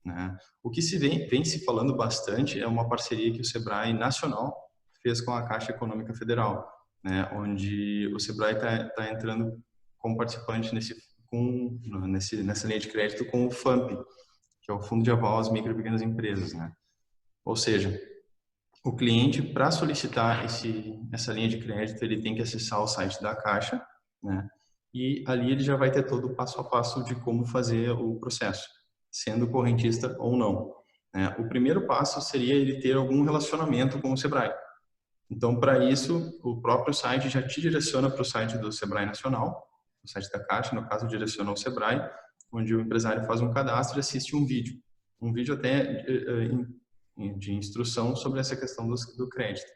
S3: né? O que vem se falando bastante é uma parceria que o Sebrae Nacional fez com a Caixa Econômica Federal, né, onde o Sebrae está entrando como participante nessa linha de crédito com o FAMP, que é o Fundo de Aval às Micro e Pequenas Empresas, né? Ou seja, o cliente, para solicitar essa linha de crédito, ele tem que acessar o site da Caixa, né? E ali ele já vai ter todo o passo a passo de como fazer o processo, sendo correntista ou não, né? O primeiro passo seria ele ter algum relacionamento com o Sebrae. Então, para isso, o próprio site já te direciona para o site do Sebrae Nacional, o site da Caixa, no caso, direciona ao Sebrae, onde o empresário faz um cadastro e assiste um vídeo até de instrução sobre essa questão do crédito.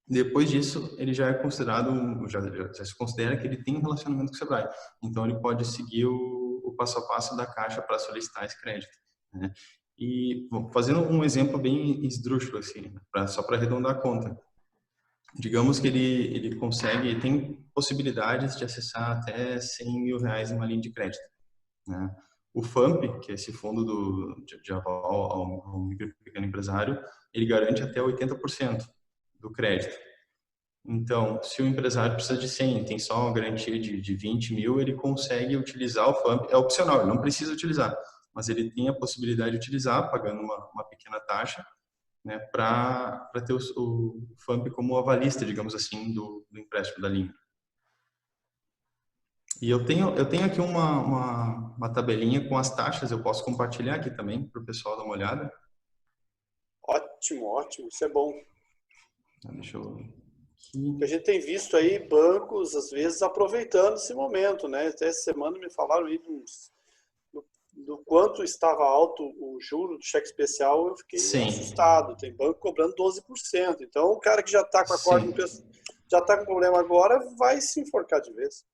S3: Depois disso, ele já é considerado, já se considera que ele tem um relacionamento com o Sebrae. Então, ele pode seguir o passo a passo da Caixa para solicitar esse crédito, né? E fazendo um exemplo bem esdrúxulo, assim, só para arredondar a conta. Digamos que ele tem possibilidades de acessar até R$100 mil em uma linha de crédito, né? O FAMP, que é esse fundo de aval ao micro e pequeno empresário, ele garante até 80% do crédito. Então, se o empresário precisa de 100, tem só uma garantia de 20 mil, ele consegue utilizar o FAMP, é opcional, ele não precisa utilizar, mas ele tem a possibilidade de utilizar, pagando uma pequena taxa, né, para ter o FAMP como avalista, digamos assim, do empréstimo da linha. E eu tenho aqui uma tabelinha com as taxas, eu posso compartilhar aqui também para o pessoal dar uma olhada.
S1: Ótimo, isso é bom.
S3: Deixa eu...
S1: A gente tem visto aí bancos, às vezes, aproveitando esse momento, né? Até essa semana me falaram aí do quanto estava alto o juro do cheque especial, eu fiquei assustado. Tem banco cobrando 12%. Então, o cara que já está com a corda, já está com problema agora, vai se enforcar de vez.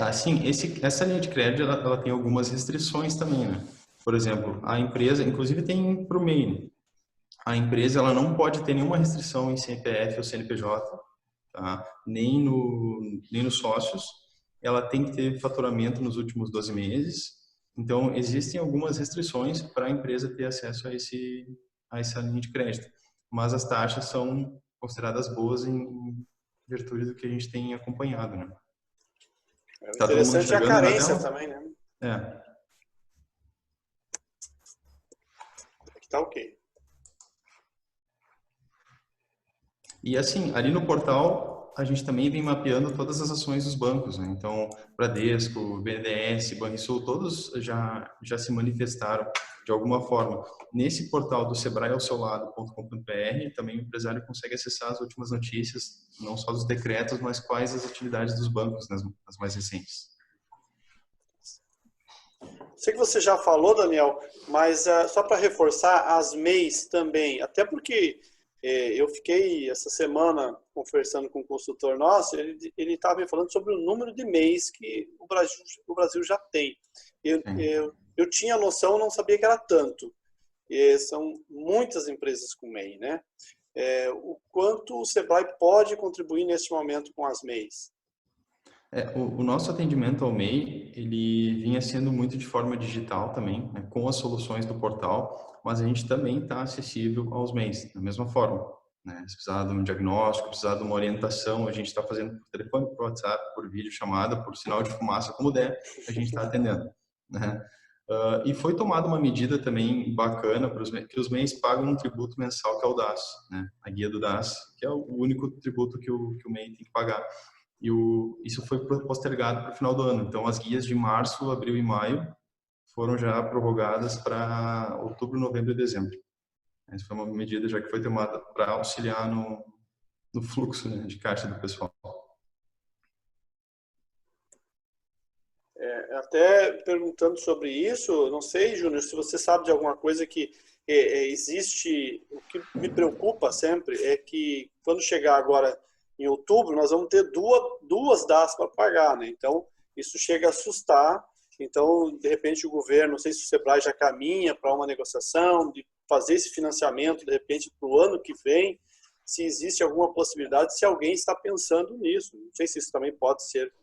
S3: Assim, essa linha de crédito, ela tem algumas restrições também, né? Por exemplo, a empresa, inclusive tem para o MEI, né? A empresa, ela não pode ter nenhuma restrição em CPF ou CNPJ, tá? Nem nos sócios. Ela tem que ter faturamento nos últimos 12 meses. Então, existem algumas restrições para a empresa ter acesso a essa linha de crédito. Mas as taxas são consideradas boas em virtude do que a gente tem acompanhado, né?
S1: Tá interessante a carência também, né? Aqui tá ok.
S3: E assim, ali no portal, a gente também vem mapeando todas as ações dos bancos, né? Então, Bradesco, BNDES, Banrisul, todos já se manifestaram de alguma forma. Nesse portal do sebraeaoseulado.com.br, também o empresário consegue acessar as últimas notícias, não só dos decretos, mas quais as atividades dos bancos nas mais recentes.
S1: Sei que você já falou, Daniel, mas só para reforçar, as MEIs também, até porque eu fiquei essa semana conversando com um consultor nosso, ele estava me falando sobre o número de MEIs que o Brasil já tem. Eu tinha noção, não sabia que era tanto. São muitas empresas com MEI, né? O quanto o Sebrae pode contribuir neste momento com as MEIs?
S3: O nosso atendimento ao MEI, ele vinha sendo muito de forma digital também, né, com as soluções do portal, mas a gente também está acessível aos MEIs, da mesma forma, né? Se precisar de um diagnóstico, precisar de uma orientação, a gente está fazendo por telefone, por WhatsApp, por videochamada, por sinal de fumaça, como der, a gente está atendendo, né? E foi tomada uma medida também bacana para que os MEIs pagam um tributo mensal que é o DAS, né? A guia do DAS, que é o único tributo que o MEI tem que pagar. E isso foi postergado para o final do ano. Então, as guias de março, abril e maio foram já prorrogadas para outubro, novembro e dezembro. Essa foi uma medida já que foi tomada para auxiliar no fluxo, né, de caixa do pessoal.
S1: Até perguntando sobre isso, não sei, Júnior, se você sabe de alguma coisa que existe. O que me preocupa sempre é que quando chegar agora em outubro, nós vamos ter duas DAS para pagar, né? Então, isso chega a assustar. Então, de repente, o governo, não sei se o Sebrae já caminha para uma negociação de fazer esse financiamento, de repente, para o ano que vem, se existe alguma possibilidade, se alguém está pensando nisso. Não sei se isso também pode ser,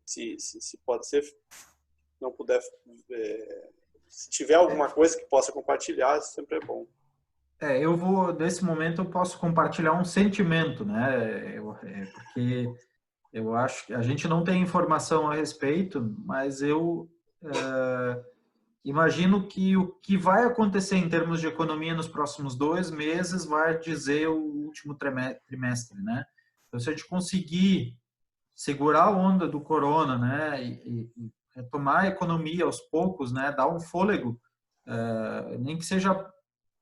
S1: se pode ser, não puder, se tiver alguma coisa que possa compartilhar, sempre é bom.
S2: Nesse momento, eu posso compartilhar um sentimento, né? Porque eu acho que a gente não tem informação a respeito, mas eu imagino que o que vai acontecer em termos de economia nos próximos 2 meses vai dizer o último trimestre, né? Então, se a gente conseguir segurar a onda do corona, né, e retomar a economia aos poucos, né, dar um fôlego, nem que seja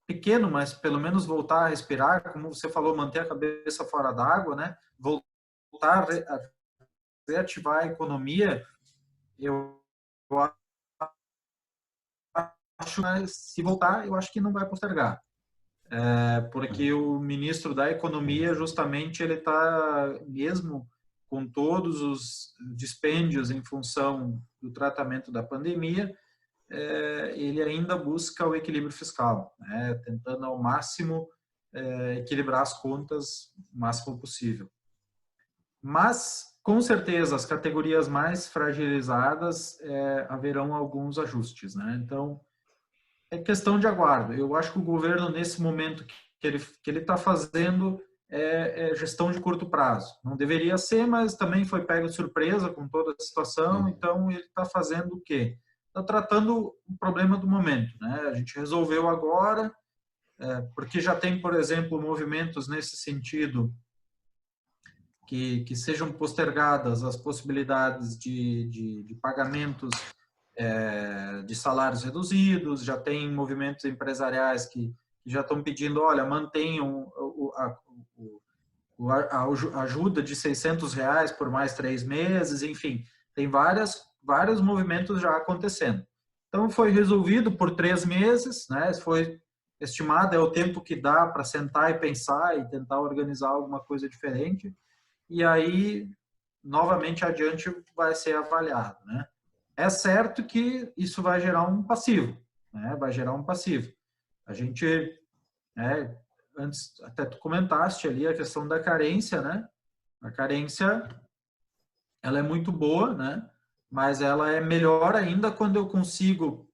S2: pequeno, mas pelo menos voltar a respirar, como você falou, manter a cabeça fora d'água, né, voltar a reativar a economia, eu acho, mas se voltar, eu acho que não vai postergar. Porque o ministro da Economia, justamente, ele está, mesmo com todos os dispêndios em função do tratamento da pandemia, ele ainda busca o equilíbrio fiscal, né, tentando ao máximo equilibrar as contas o máximo possível. Mas, com certeza, as categorias mais fragilizadas haverão alguns ajustes, né? Então, é questão de aguardo. Eu acho que o governo, nesse momento que ele está fazendo, é gestão de curto prazo. Não deveria ser, mas também foi pego de surpresa com toda a situação, então ele está fazendo o quê? Está tratando o problema do momento, né? A gente resolveu agora, porque já tem, por exemplo, movimentos nesse sentido que sejam postergadas as possibilidades de pagamentos de salários reduzidos, já tem movimentos empresariais que já estão pedindo, olha, mantenham a ajuda de R$600 por mais 3 meses, enfim, tem vários movimentos já acontecendo. Então, foi resolvido por 3 meses, né? Foi estimado, é o tempo que dá para sentar e pensar e tentar organizar alguma coisa diferente, e aí, novamente, adiante vai ser avaliado, né? É certo que isso vai gerar um passivo, né? Vai gerar um passivo. A gente, antes até tu comentaste ali a questão da carência, né? A carência, ela é muito boa, né? Mas ela é melhor ainda quando eu consigo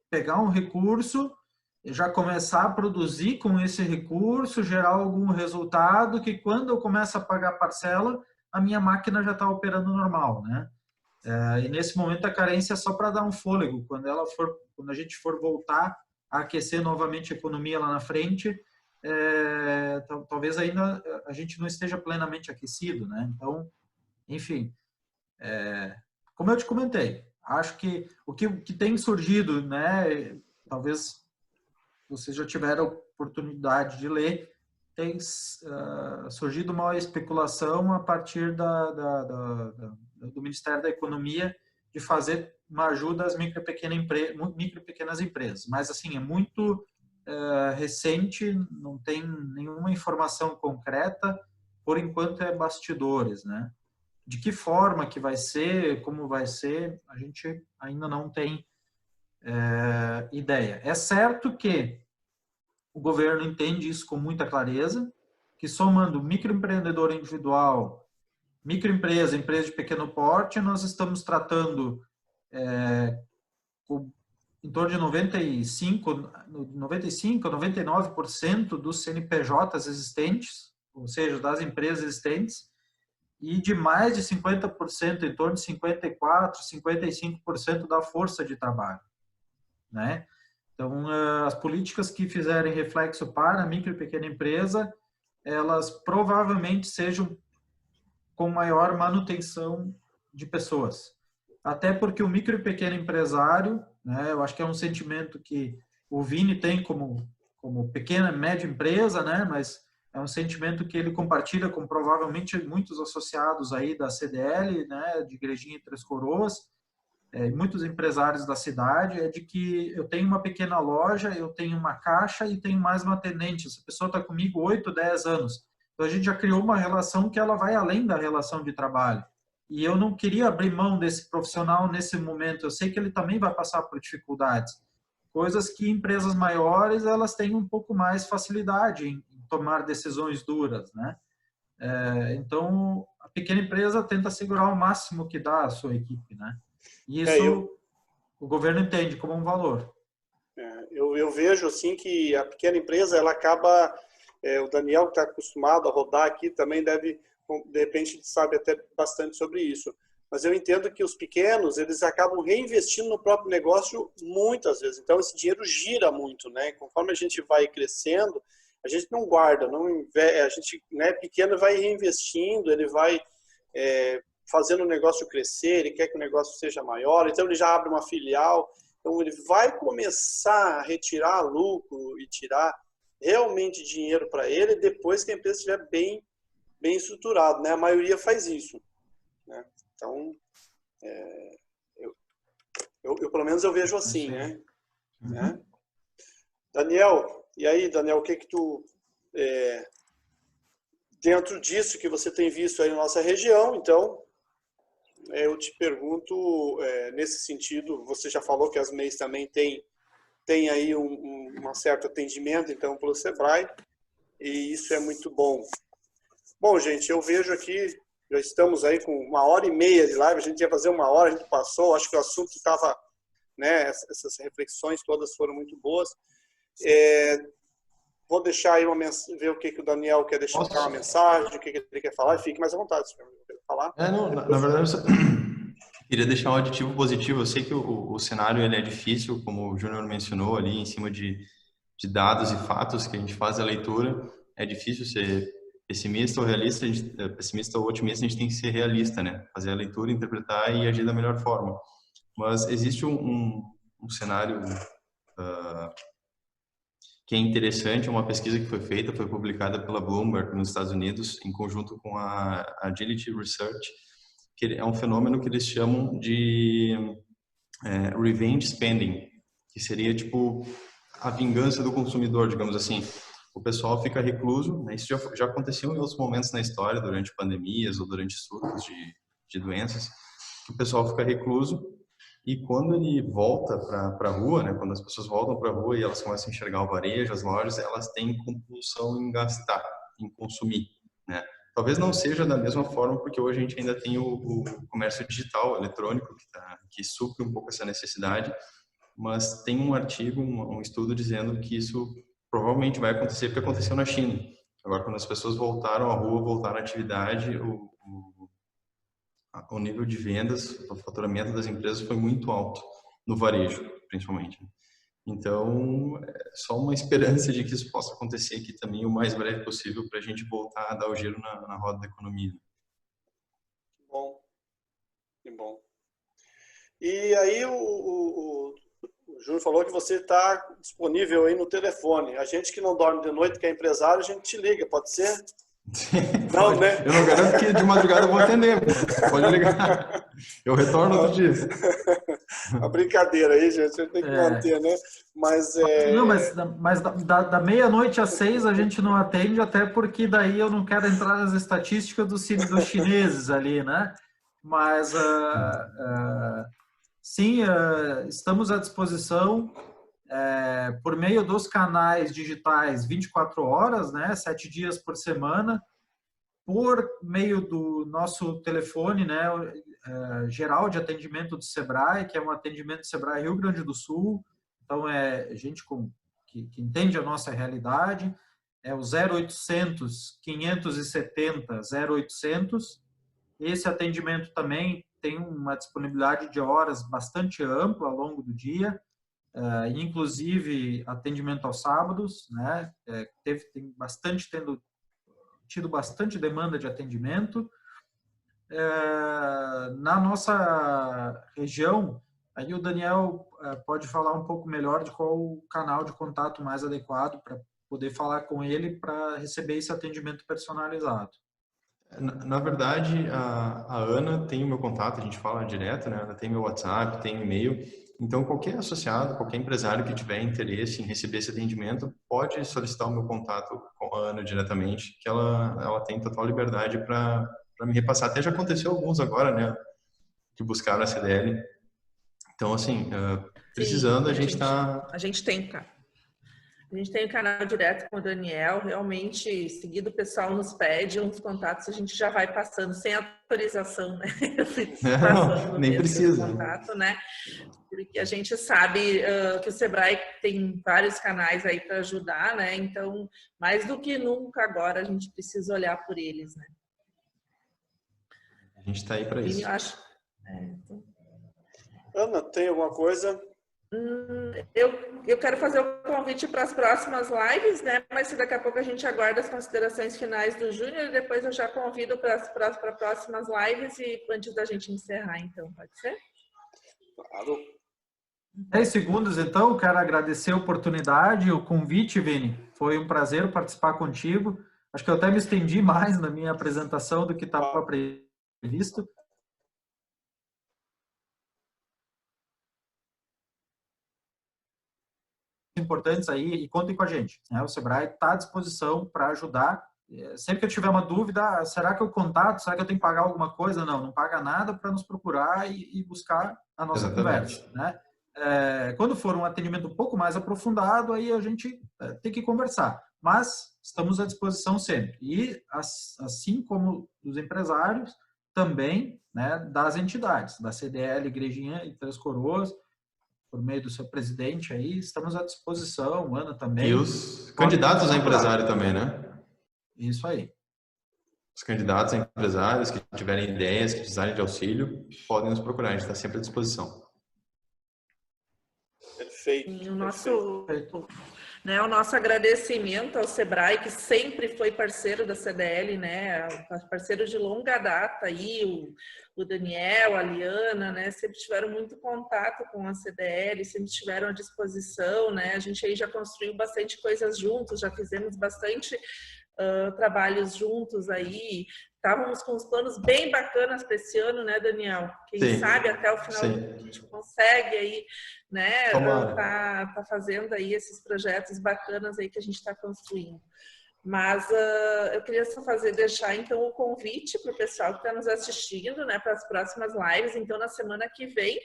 S2: pegar um recurso, já começar a produzir com esse recurso, gerar algum resultado que quando eu começo a pagar parcela, a minha máquina já está operando normal, né? E nesse momento a carência é só para dar um fôlego. Quando a gente for voltar a aquecer novamente a economia lá na frente, talvez ainda a gente não esteja plenamente aquecido, né? Então, enfim, como eu te comentei, acho que o que tem surgido, né? Talvez vocês já tiveram a oportunidade de ler, tem surgido uma especulação a partir do Ministério da Economia de fazer uma ajuda às micro e pequenas empresas. Mas, assim, é muito recente, não tem nenhuma informação concreta, por enquanto é bastidores, né? De que forma que vai ser, como vai ser, a gente ainda não tem ideia. É certo que o governo entende isso com muita clareza, que somando microempreendedor individual, microempresa, empresa de pequeno porte, nós estamos tratando em torno de 95, 99% dos CNPJs existentes, ou seja, das empresas existentes, e de mais de 50%, em torno de 54%, 55% da força de trabalho, né? Então, as políticas que fizerem reflexo para a micro e pequena empresa, elas provavelmente sejam com maior manutenção de pessoas. Até porque o micro e pequeno empresário, né, eu acho que é um sentimento que o Vini tem como pequena e média empresa, né, mas é um sentimento que ele compartilha com provavelmente muitos associados aí da CDL, né, de Igrejinha e Três Coroas, muitos empresários da cidade, é de que eu tenho uma pequena loja, eu tenho uma caixa e tenho mais uma atendente. Essa pessoa está comigo 8, 10 anos. Então, a gente já criou uma relação que ela vai além da relação de trabalho. E eu não queria abrir mão desse profissional nesse momento. Eu sei que ele também vai passar por dificuldades. Coisas que empresas maiores, elas têm um pouco mais facilidade em tomar decisões duras, né? Então, a pequena empresa tenta segurar o máximo que dá a sua equipe, né? E isso o governo entende como um valor.
S1: eu vejo assim que a pequena empresa ela acaba, o Daniel que está acostumado a rodar aqui também deve, de repente sabe até bastante sobre isso, mas eu entendo que os pequenos eles acabam reinvestindo no próprio negócio muitas vezes, então esse dinheiro gira muito, né? Conforme a gente vai crescendo, a gente não guarda, a gente, né, pequeno vai reinvestindo, ele vai fazendo o negócio crescer, ele quer que o negócio seja maior, então ele já abre uma filial. Então, ele vai começar a retirar lucro e tirar realmente dinheiro para ele depois que a empresa estiver bem estruturada, né? A maioria faz isso, né? Então, eu pelo menos eu vejo assim, né? Daniel, e aí, Daniel, o que tu, dentro disso que você tem visto aí na nossa região, então, eu te pergunto, nesse sentido, você já falou que as MEIs também tem aí um certo atendimento, então, pelo Sebrae, e isso é muito bom. Bom, gente, eu vejo aqui, já estamos aí com 1h30 de live, a gente ia fazer 1 hora, a gente passou, acho que o assunto estava, né, essas reflexões todas foram muito boas. Vou deixar aí ver o que o Daniel quer deixar uma mensagem, o que ele quer falar, e fique mais à vontade, se quer falar.
S3: Na verdade, eu queria deixar um aditivo positivo. Eu sei que o cenário ele é difícil, como o Júnior mencionou ali, em cima de dados e fatos que a gente faz a leitura. É difícil ser pessimista ou realista, pessimista ou otimista, a gente tem que ser realista, né? Fazer a leitura, interpretar e agir da melhor forma. Mas existe um cenário que é interessante, uma pesquisa que foi feita, foi publicada pela Bloomberg nos Estados Unidos, em conjunto com a Agility Research, que é um fenômeno que eles chamam de revenge spending, que seria tipo a vingança do consumidor, digamos assim. O pessoal fica recluso, né? Isso já aconteceu em outros momentos na história, durante pandemias ou durante surtos de doenças, que o pessoal fica recluso. E quando ele volta para a rua, né, quando as pessoas voltam para a rua e elas começam a enxergar o varejo, as lojas, elas têm compulsão em gastar, em consumir, né? Talvez não seja da mesma forma, porque hoje a gente ainda tem o comércio digital, eletrônico, que supre um pouco essa necessidade, mas tem um artigo, um estudo dizendo que isso provavelmente vai acontecer, porque aconteceu na China. Agora, quando as pessoas voltaram à rua, voltaram à atividade, o nível de vendas, o faturamento das empresas foi muito alto, no varejo, principalmente. Então, é só uma esperança de que isso possa acontecer aqui também o mais breve possível para a gente voltar a dar o giro na roda da economia.
S1: Que bom. E aí o Júnior falou que você está disponível aí no telefone. A gente que não dorme de noite, que é empresário, a gente te liga, pode ser?
S3: Não, né? Eu não garanto que de madrugada eu vou atender, pode ligar. Eu retorno outro dia.
S1: A brincadeira aí, gente, a gente tem que manter, né?
S2: Não, mas da meia-noite às 6 a gente não atende, até porque daí eu não quero entrar nas estatísticas dos chineses ali, né? Mas sim, estamos à disposição por meio dos canais digitais 24 horas, né, 7 dias por semana, por meio do nosso telefone, né, geral de atendimento do Sebrae, que é um atendimento do Sebrae Rio Grande do Sul. Então, é gente que entende a nossa realidade. É o 0800 570 0800. Esse atendimento também tem uma disponibilidade de horas bastante ampla ao longo do dia, inclusive atendimento aos sábados, né? Tido bastante demanda de atendimento. Na nossa região, aí o Daniel pode falar um pouco melhor de qual o canal de contato mais adequado para poder falar com ele para receber esse atendimento personalizado.
S3: Na verdade, a Ana tem o meu contato, a gente fala direto, né? Ela tem meu WhatsApp, tem e-mail. Então, qualquer associado, qualquer empresário que tiver interesse em receber esse atendimento, pode solicitar o meu contato com a Ana diretamente, que ela tem total liberdade para me repassar. Até já aconteceu alguns agora, né? Que buscaram a CDL. Então, assim, precisando, a gente está...
S4: A gente tem, cara. A gente tem um canal direto com o Daniel, realmente, seguido o pessoal nos pede uns contatos, a gente já vai passando, sem autorização, né?
S3: Não, nem precisa.
S4: Contato, né? Porque a gente sabe que o Sebrae tem vários canais aí para ajudar, né? Então, mais do que nunca agora, a gente precisa olhar por eles, né?
S3: A gente está aí para isso.
S4: Eu acho... então...
S1: Ana, tem alguma coisa?
S4: Eu quero fazer o convite para as próximas lives, né? Mas daqui a pouco a gente aguarda as considerações finais do Júnior e depois eu já convido para as próximas lives e antes da gente encerrar, então, pode ser?
S1: Claro.
S2: 10 segundos, então. Quero agradecer a oportunidade, o convite, Vini. Foi um prazer participar contigo. Acho que eu até me estendi mais na minha apresentação do que estava previsto. Importantes aí e contem com a gente, né? O Sebrae está à disposição para ajudar. Sempre que eu tiver uma dúvida, será que eu contato? Será que eu tenho que pagar alguma coisa? Não paga nada para nos procurar e buscar a nossa conversa, né? Quando for um atendimento um pouco mais aprofundado, aí a gente tem que conversar. Mas estamos à disposição sempre. E assim como dos empresários, também, né, das entidades, da CDL, Igrejinha e Três Coroas, por meio do seu presidente aí, estamos à disposição, Ana também.
S3: E os candidatos a empresário também, né?
S2: Isso aí.
S3: Os candidatos a empresários que tiverem ideias, que precisarem de auxílio, podem nos procurar, a gente está sempre à disposição.
S1: Perfeito.
S4: E o nosso agradecimento ao Sebrae, que sempre foi parceiro da CDL, né? Parceiro de longa data aí, o Daniel, a Liana, né? Sempre tiveram muito contato com a CDL, sempre estiveram à disposição, né? A gente aí já construiu bastante coisas juntos, já fizemos bastante trabalhos juntos aí. Estávamos com uns planos bem bacanas para esse ano, né, Daniel? Quem sabe até o final a gente consegue aí, né, tá fazendo aí esses projetos bacanas aí que a gente está construindo. Mas eu queria só deixar então o convite para o pessoal que está nos assistindo, né, para as próximas lives. Então, na semana que vem,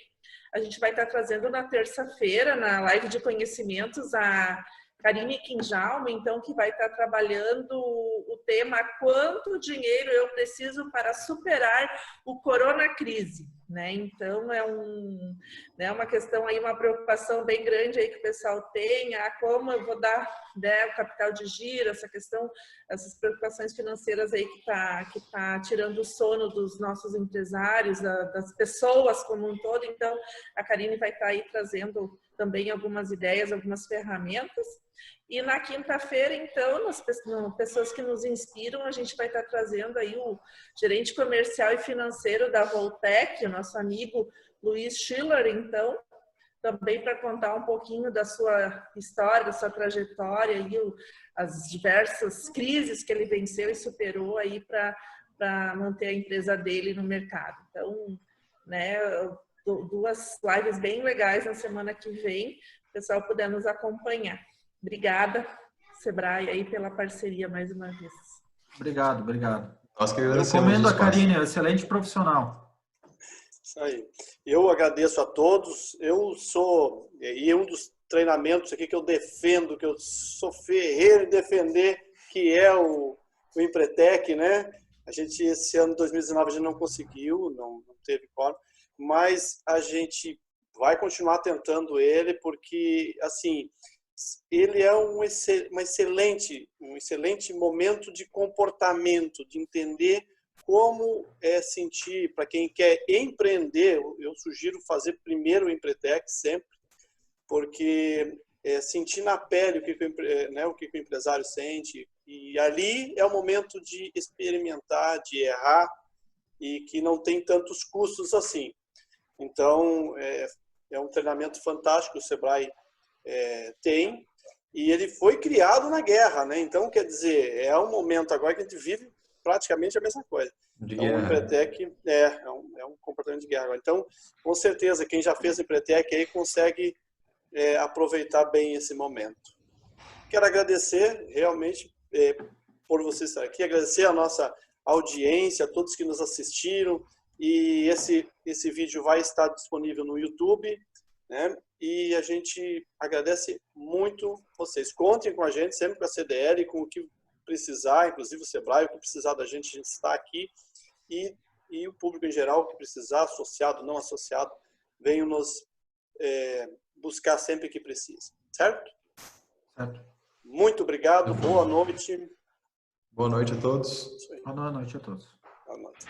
S4: a gente vai estar trazendo na terça-feira, na live de conhecimentos, a Karine Quinjalma, então, que vai estar trabalhando o tema quanto dinheiro eu preciso para superar o corona crise, né? Então, é uma questão aí, uma preocupação bem grande aí que o pessoal tem, como eu vou dar, né, o capital de giro, essa questão, essas preocupações financeiras aí que tá tirando o sono dos nossos empresários, das pessoas como um todo. Então, a Karine vai estar aí trazendo também algumas ideias, algumas ferramentas. E na quinta-feira, então, nas pessoas que nos inspiram, a gente vai estar trazendo aí o gerente comercial e financeiro da Voltec, o nosso amigo Luiz Schiller, então, também para contar um pouquinho da sua história, da sua trajetória e as diversas crises que ele venceu e superou aí para manter a empresa dele no mercado. Então, né, duas lives bem legais na semana que vem, o pessoal puder nos acompanhar. Obrigada, Sebrae, aí pela parceria mais uma vez.
S2: Obrigado.
S3: Nós que
S2: Eu
S3: agradecemos.
S2: recomendo a Karine, excelente profissional.
S1: Isso aí. Eu agradeço a todos. Eu sou, e um dos treinamentos aqui que eu defendo, que eu sou ferreiro em defender, que é o Empretec, né? A gente, esse ano, 2019, a gente não conseguiu, não teve quórum, mas a gente vai continuar tentando ele, porque, assim, ele é um excelente momento de comportamento, de entender como é sentir. Para quem quer empreender, eu sugiro fazer primeiro o Empretec sempre, porque sentir na pele o que o empresário sente, e ali é o momento de experimentar, de errar, e que não tem tantos custos assim. Então, é um treinamento fantástico que o Sebrae tem, e ele foi criado na guerra, né? Então, quer dizer, é um momento agora que a gente vive praticamente a mesma coisa. Então, o Empretec é um comportamento de guerra agora. Então, com certeza, quem já fez o Empretec aí consegue aproveitar bem esse momento. Quero agradecer realmente por você estar aqui, agradecer a nossa audiência, a todos que nos assistiram, e esse vídeo vai estar disponível no YouTube, né? E a gente agradece muito vocês. Contem com a gente, sempre com a CDL, com o que precisar, inclusive o Sebrae, o que precisar da gente, a gente está aqui. E o público em geral, o que precisar, associado, não associado, venham nos buscar sempre que precisa. Certo?
S2: Certo.
S1: Muito obrigado, boa noite.
S3: Boa noite a todos.
S2: Boa noite a todos.
S1: Boa noite.